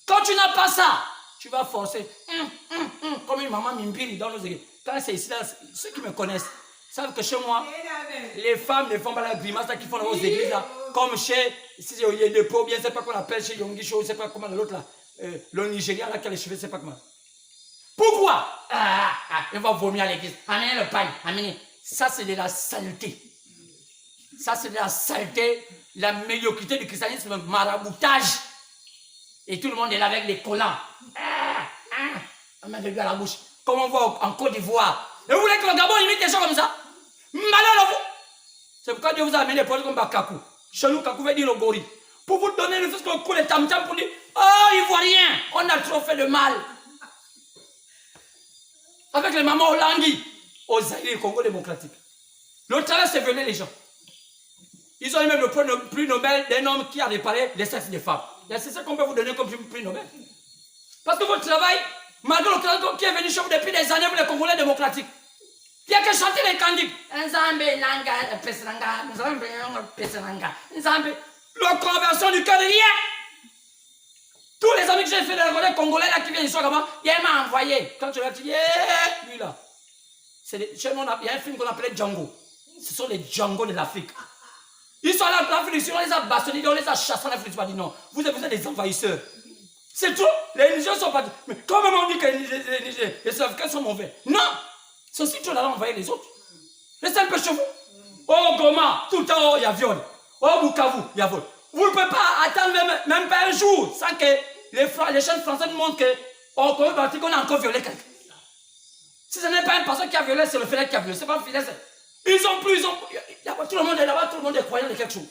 Quand tu n'as pas ça, tu vas forcer. Comme une maman mimbiri dans nos églises. Quand c'est ici, là, ceux qui me connaissent savent que chez moi, les femmes ne font pas la grimace là, qui font dans nos églises. Là, comme chez, si il y a des pauvres, bien, c'est pas qu'on appelle chez Yongi Show, c'est pas comment l'autre là. Le Nigérien là qui a les cheveux, c'est pas comment. Pourquoi? Il va vomir à l'église. Amenez le pain, amenez. Ça, c'est de la saleté. Ça, c'est de la saleté, la médiocrité du christianisme, le maraboutage. Et tout le monde est là avec les collants. Amène le gars à la bouche. Comme on voit en Côte d'Ivoire. Et vous voulez que le Gabon imite des gens comme ça? Malheur à vous. C'est pourquoi Dieu vous a amené les produits comme Bakakou. Chez nous, Kakou veut dire le gorille. Pour vous donner le fait qu'on coule les tam-tam pour dire oh, Ivoirien, on a trop fait de mal. Avec les mamans au Langui, au Zaïre, Congo démocratique. Le travail, c'est violer les gens. Ils ont eu même le prix Nobel d'un homme qui a réparé les sexes des femmes. C'est ça qu'on peut vous donner comme prix Nobel. Parce que votre travail, malgré le travail qui est venu chez vous depuis des années pour les Congolais démocratiques, il n'y a que chanter les candides. La conversion du cœur de rien. Tous les amis que j'ai fait de les Congolais là qui viennent ici, il m'a envoyé. Quand tu l'as dit, lui là. Chez nous, il y a un film qu'on appelait Django. Ce sont les Django de l'Afrique. Ils sont là, l'Afrique, on les a bastonnés, on les a chassés en Afrique. On dit non, vous êtes des envahisseurs. C'est tout. Les Nigériens sont pas... Mais comment on dit que les Sud-Africains sont mauvais? Non. C'est aussi tout là envahir les autres. Restez un peu chez vous. Oh, Goma, tout le temps, il y a viol. Oh, Bukavu, il y a viol. Vous ne pouvez pas attendre même pas un jour sans que les chaînes françaises nous montrent qu'on a encore violé quelqu'un. Si ce n'est pas une personne qui a violé, c'est le Fidèle qui a violé. C'est pas le Fidèle. Ils ont plus, tout le monde est là-bas, tout le monde est croyant de quelque chose.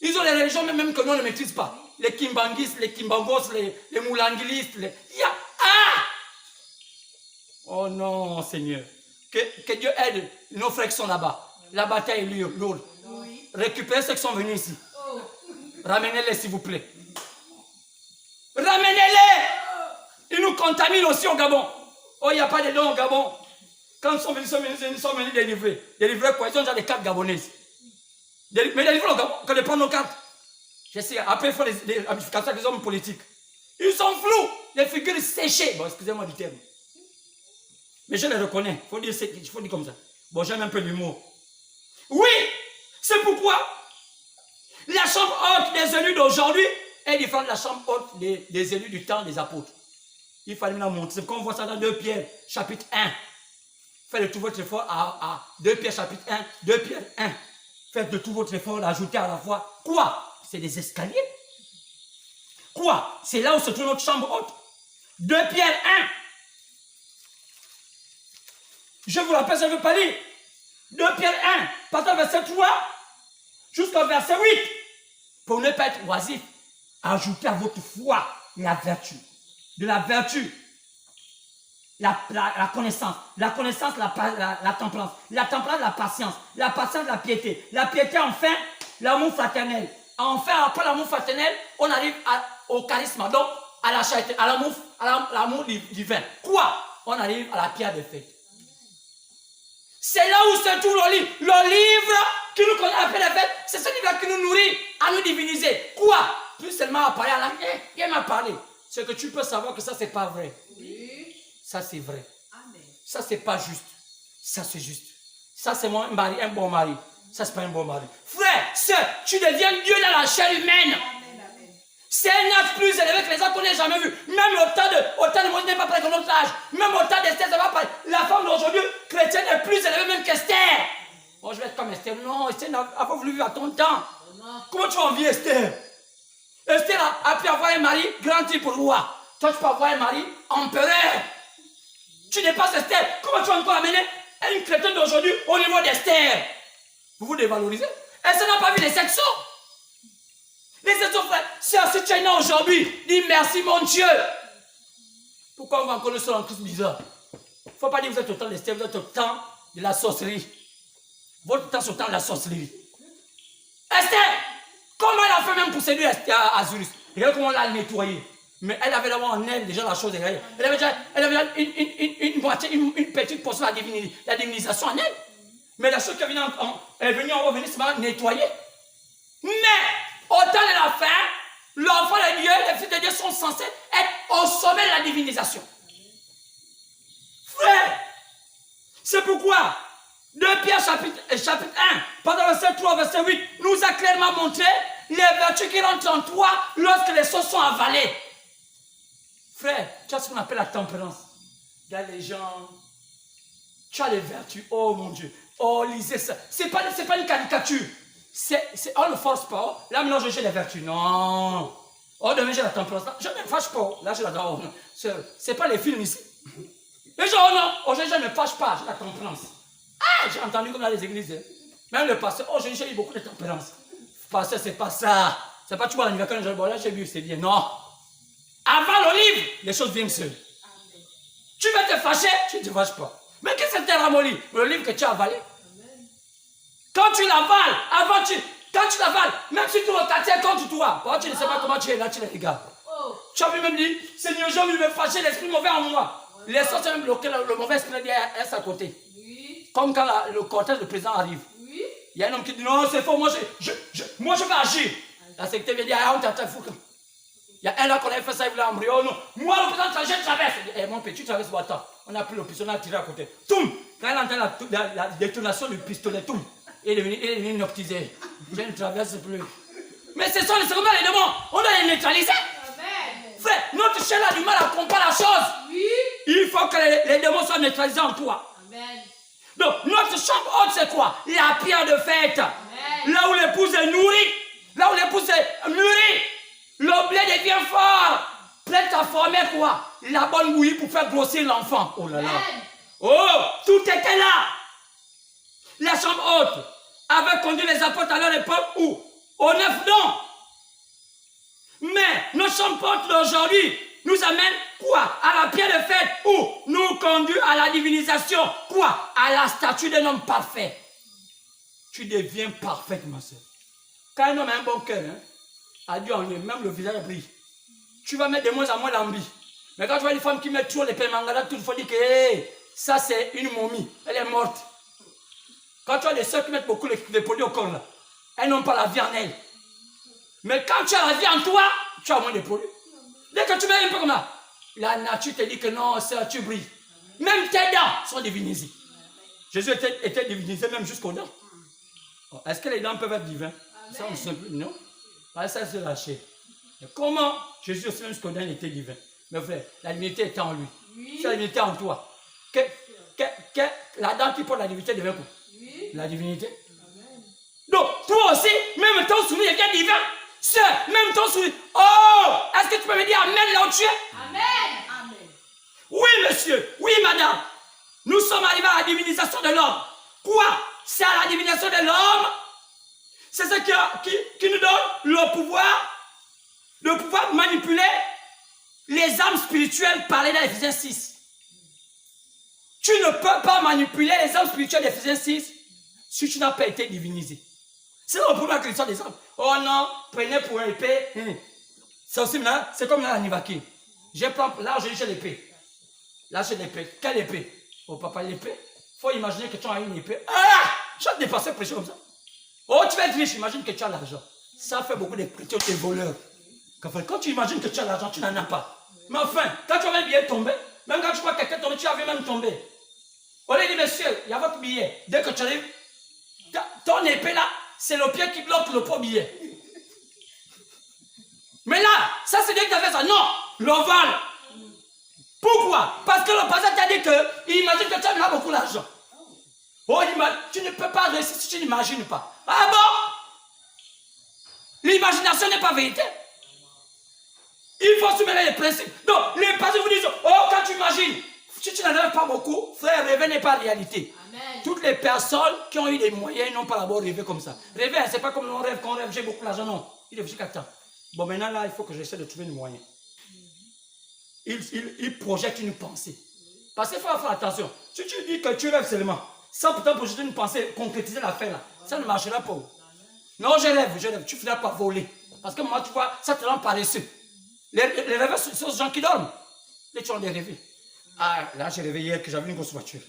Ils ont des religions même que nous ne maîtrisons pas. Les Kimbanguistes, les Kimbangos, les Moulangilistes. Oh non, Seigneur. Que Dieu aide nos frères qui sont là-bas. La bataille est lourde. Oui. Récupérez ceux qui sont venus ici. Oh. Ramenez-les, s'il vous plaît. Ramenez-les. Ils nous contaminent aussi au Gabon. Oh, il n'y a pas de dons au Gabon. Quand ils sont venus délivrer. Délivrer quoi? Ils ont déjà des cartes gabonaises. Mais délivrer au Gabon, quand ils prennent nos cartes. Je sais, après, il faut les ramifications des hommes politiques. Ils sont flous. Les figures séchées. Bon, excusez-moi du terme. Mais je les reconnais. Il faut dire comme ça. Bon, j'aime un peu l'humour. Oui, c'est pourquoi la chambre haute des élus d'aujourd'hui est différente de la chambre haute des élus du temps des apôtres. Il fallait nous la montrer. C'est comme on voit ça dans 2 Pierre, chapitre 1. Faites de tout votre effort à 2 Pierre, chapitre 1, 2 Pierre 1. Faites de tout votre effort d'ajouter à la fois. Quoi? C'est des escaliers. Quoi? C'est là où se trouve notre chambre haute. 2 Pierre 1. Je vous rappelle, je ne veux pas lire. 2 Pierre 1, partant verset 3 jusqu'au verset 8. Pour ne pas être oisif, ajoutez à votre foi la vertu. De la vertu, la connaissance. La connaissance, la temperance. La temperance, la patience. La patience, la piété. La piété, enfin, l'amour fraternel. Enfin, après l'amour fraternel, on arrive au charisme. Donc, à la charité, à l'amour divin. Quoi? On arrive à la pierre de fête. C'est là où se trouve le livre. Le livre qui nous connaît après la fête, c'est ce livre qui nous nourrit à nous diviniser. Quoi? Plus seulement à parler à l'âme. Il m'a parlé. C'est que tu peux savoir que ça, c'est pas vrai. Oui. Ça, c'est vrai. Amen. Ça, c'est pas juste. Ça, c'est juste. Ça, c'est mon mari, un bon mari. Ça, c'est pas un bon mari. Frère, sœur, tu deviens Dieu dans la chair humaine. C'est un âge plus élevé que les autres qu'on n'ait jamais vu. Même autant de Moïse n'est pas près que notre âge. Même autant d'Esther, ça va pas. La femme d'aujourd'hui, chrétienne, est plus élevée même qu'Esther. Oh, je vais être comme Esther. Non, Esther n'a pas voulu vivre à ton temps. Comment tu vas envier Esther? Esther a pu avoir un mari grand type roi. Toi, tu peux avoir un mari empereur. Tu n'es pas Esther. Comment tu vas encore amener une chrétienne d'aujourd'hui au niveau d'Esther? Vous vous dévalorisez. Esther n'a pas vu les sexos. Les sexos, frère, si tu es né aujourd'hui, dis merci mon Dieu. Pourquoi on va encore le seul en Christ bizarre? Il ne faut pas dire que vous êtes au temps d'Esther, vous êtes au temps de la sorcellerie. Votre temps, c'est au temps de la sorcellerie. Esther, comment elle a fait même pour séduire Azurus? Regarde comment on l'a nettoyé. Mais elle avait d'abord en elle déjà la chose derrière. Elle avait déjà une petite portion de la divinisation en elle. Mais la chose qui est venue en haut, venue se nettoyer. Mais, au temps de la fin, l'enfant de Dieu, les fils de Dieu sont censés être au sommet de la divinisation. Frère, c'est pourquoi 2 Pierre chapitre 1, pendant verset 3, verset 8, nous a clairement montré les vertus qui rentrent en toi lorsque les choses sont avalées. Frère, tu as ce qu'on appelle la tempérance. Regarde les gens, tu as les vertus, oh mon Dieu, oh lisez ça. C'est pas une caricature. On ne force pas. Là, maintenant, j'ai les vertus. Non. Oh, demain, j'ai la tempérance. Je ne me fâche pas. Là, j'ai la oh, c'est pas les films ici. Les gens, oh non. Aujourd'hui, je ne me fâche pas. J'ai la tempérance. Ah, j'ai entendu comme dans les églises. Même le pasteur, oh, j'ai eu beaucoup de tempérance. Pasteur, c'est pas ça. C'est pas tu vois l'anniversaire. Bon, là, j'ai vu, c'est bien. Non. Avant l'olive, les choses viennent seules. Tu veux te fâcher, tu ne te fâches pas. Mais qu'est-ce que c'est ramolli? L'olive que tu as avalé. Quand tu l'avales, quand tu l'avales, même si tu retires contre toi, tu ne sais pas comment tu es là, tu les regardes. Tu as vu même dit, Seigneur, j'ai envie de me fâcher, l'esprit mauvais en moi. Les sortes même bloqué, le mauvais esprit est à côté. Oui. Comme quand le cortège du président arrive. Oui. Il y a un homme qui dit, non, c'est faux, moi je vais agir. La sécurité vient dire, ah, on t'attend fou. Il y a un là qu'on avait fait ça, il voulait embrouiller. Oh non, moi le président, je traverse. Eh, mon petit, tu traverses où attends. On a pris le pistolet, on a tiré à côté. Toum. Quand il entend la détonation du pistolet, toum. Il est venu hypnotiser. Je ne traverse plus. Mais ce sont les secondaires, les démons. On doit les neutraliser. Amen. Frère, notre chair a du mal à comprendre la chose. Oui. Il faut que les démons soient neutralisés en toi. Amen. Donc, notre chambre haute, c'est quoi? La pierre de fête. Amen. Là où l'épouse est nourrie. Là où l'épouse est mûrie. Le blé devient fort. Prête à former quoi? La bonne bouillie pour faire grossir l'enfant. Oh là là. Amen. Oh, tout était là. La chambre haute avait conduit les apôtres à leur époque où? Au 9 dons. Mais nos chambre haute d'aujourd'hui nous amène quoi? À la pierre de fête où? Nous conduit à la divinisation. Quoi? À la statue d'un homme parfait. Tu deviens parfaite, ma soeur. Quand un homme a un bon cœur, hein, à Dieu en lui, même le visage brille. Tu vas mettre de moins en moins l'envie. Mais quand tu vois une femme qui met toujours les pémangada, tout il faut dire que hey, ça c'est une momie, elle est morte. Quand tu as des soeurs qui mettent beaucoup les produits au corps, là, elles n'ont pas la vie en elles. Mais quand tu as la vie en toi, tu as moins de produits. Dès que tu mets un peu comme ça, la nature te dit que non, sœur, tu brilles. Même tes dents sont divinisées. Jésus était divinisé même jusqu'aux dents. Est-ce que les dents peuvent être divines? Ça, on ne sait plus, non? Ça, c'est lâché. Mais comment Jésus aussi même jusqu'aux dents était divin? Mais frère, la divinité est en lui. Oui. C'est la divinité en toi. La dent qui porte la divinité devient quoi? Oui. La divinité. Amen. Donc, toi aussi, même ton souvenir devient divin. Sœur, même ton souvenir. Oh, est-ce que tu peux me dire Amen là où tu es? Amen. Amen. Oui, monsieur. Oui, madame. Nous sommes arrivés à la divinisation de l'homme. Quoi? C'est à la divinisation de l'homme. C'est ce qui nous donne le pouvoir de manipuler les âmes spirituelles parlées dans Éphésiens 6. Tu ne peux pas manipuler les âmes spirituelles d'Éphésiens 6 si tu n'as pas été divinisé. C'est le problème avec l'histoire des âmes. Oh non, prenez pour une épée. C'est aussi maintenant, c'est comme dans la Nivaki. Là, j'ai l'épée. Là, j'ai l'épée. Quelle épée? Oh papa, l'épée. Il faut imaginer que tu as une épée. Ah! Tu as dépassé prêcher comme ça. Oh, tu vas être riche, imagine que tu as l'argent. Ça fait beaucoup de chrétiens, des voleurs. Quand tu imagines que tu as l'argent, tu n'en as pas. Mais enfin, quand tu as un billet tombé, même quand tu vois quelqu'un tomber, tu as vu même tomber. On lui dit, monsieur, il y a votre billet. Dès que tu arrives, ton épée là, c'est le pied qui bloque le pot billet. Mais là, ça c'est Dieu qui t'a fait ça. Non, le vol. Pourquoi? Parce que le pasteur t'a dit que, imagine que tu as beaucoup d'argent. Oh, tu ne peux pas réussir si tu n'imagines pas. Ah bon? L'imagination n'est pas vérité. Il faut se mêler les principes. Donc, les pasteurs vous disent, oh, quand tu imagines, si tu n'en as pas beaucoup, frère, rêver n'est pas réalité. Amen. Toutes les personnes qui ont eu des moyens n'ont pas d'abord rêvé comme ça. Rêver, c'est pas comme on rêve, quand on rêve, j'ai beaucoup d'argent, non. Il réfléchit qu'à temps. Bon, maintenant, là, il faut que j'essaie de trouver une moyen. Il projette une pensée. Parce qu'il faut faire attention. Si tu dis que tu rêves seulement, sans pourtant projeter une pensée, concrétiser l'affaire là, ça ne marchera pas. Non, je rêve, tu finiras par voler. Parce que moi, tu vois, ça te rend paresseux. Les rêveurs, ce sont ces gens qui dorment. Les gens ont des rêves. Ah, là, j'ai rêvé hier que j'avais une grosse voiture.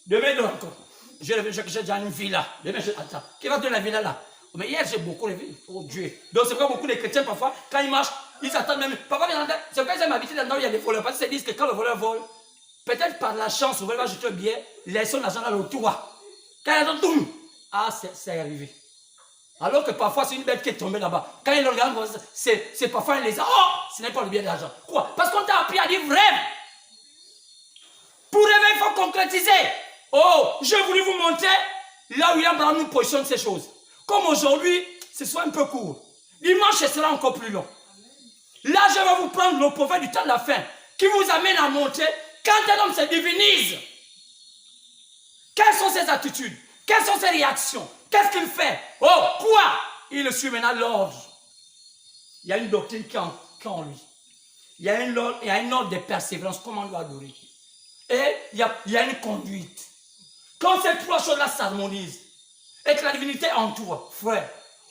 Demain, il dort encore. J'ai rêvé que j'ai déjà une villa. Demain, attends, qui va donner la villa là? Mais hier, j'ai beaucoup rêvé. Oh Dieu. Donc, c'est pourquoi beaucoup de chrétiens, parfois, quand ils marchent, ils s'attendent même. Parfois, c'est pourquoi ils aiment habiter dans où il y a des voleurs. Parce qu'ils se disent que quand le voleur vole, peut-être par la chance, le voleur va jeter un billet, laissons l'argent dans le toit. Quand l'argent tombe, ah, c'est arrivé. Alors que parfois, c'est une bête qui est tombée là-bas. Quand il regarde, c'est parfois un lézard. Oh, ce n'est pas le billet d'argent. Quoi? Parce qu'on t'a appris à dire rêve. Pour rêver, il faut concrétiser. Oh, j'ai voulu vous montrer là où William Branham nous positionne ces choses. Comme aujourd'hui, ce soit un peu court. Dimanche, ce sera encore plus long. Là, je vais vous prendre le prophète du temps de la fin qui vous amène à montrer quand un homme se divinise. Quelles sont ses attitudes? Quelles sont ses réactions? Qu'est-ce qu'il fait? Oh, quoi? Il suit maintenant l'ordre. Il y a une doctrine qui est en lui. Il y a un ordre de persévérance, comment on doit adorer. Et il y a une conduite. Quand ces trois choses-là s'harmonisent, et que la divinité est en toi, frère,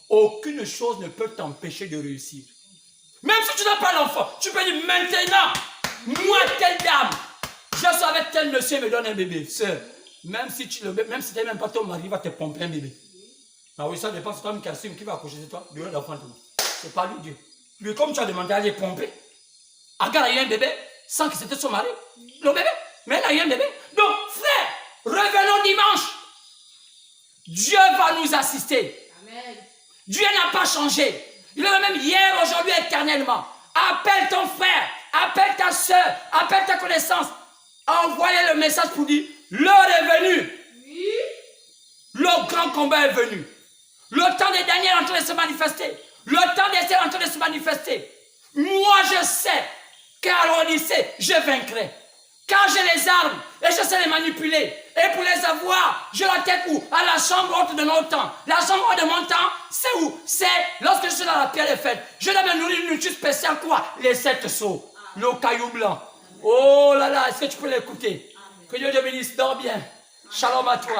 aucune chose ne peut t'empêcher de réussir. Même si tu n'as pas l'enfant, tu peux dire maintenant, moi, telle dame, je suis avec tel monsieur, il me donne un bébé. Sœur, même si tu n'es même pas ton mari, il va te pomper un bébé. Ah oui, ça dépend, c'est toi qui assume qui va accoucher de toi. Dieu l'enfant. C'est pas lui, Dieu. Lui, comme tu as demandé à aller pomper, Agar a eu un bébé sans que c'était son mari. Le bébé, mais elle a eu un bébé. Donc, frère, revenons dimanche. Dieu va nous assister. Amen. Dieu n'a pas changé. Il est le même hier, aujourd'hui, éternellement. appelle ton frère, appelle ta soeur, appelle ta connaissance. Envoyez le message pour dire, l'heure est venue. Le grand combat est venu. Le temps de Daniel est en train de se manifester. Le temps d'Esther est en train de se manifester. Moi, je sais qu'à l'Odyssée, je vaincrai. Car j'ai les armes et je sais les manipuler. Et pour les avoir, je la tête où? À la chambre haute de mon temps. La chambre haute de mon temps, c'est où? C'est lorsque je suis dans la pierre des fêtes. Je dois me nourrir une nourriture spéciale, quoi? Les 7 seaux. Le caillou blanc. Oh là là, est-ce que tu peux l'écouter? Que Dieu te bénisse, dors bien. Shalom à toi.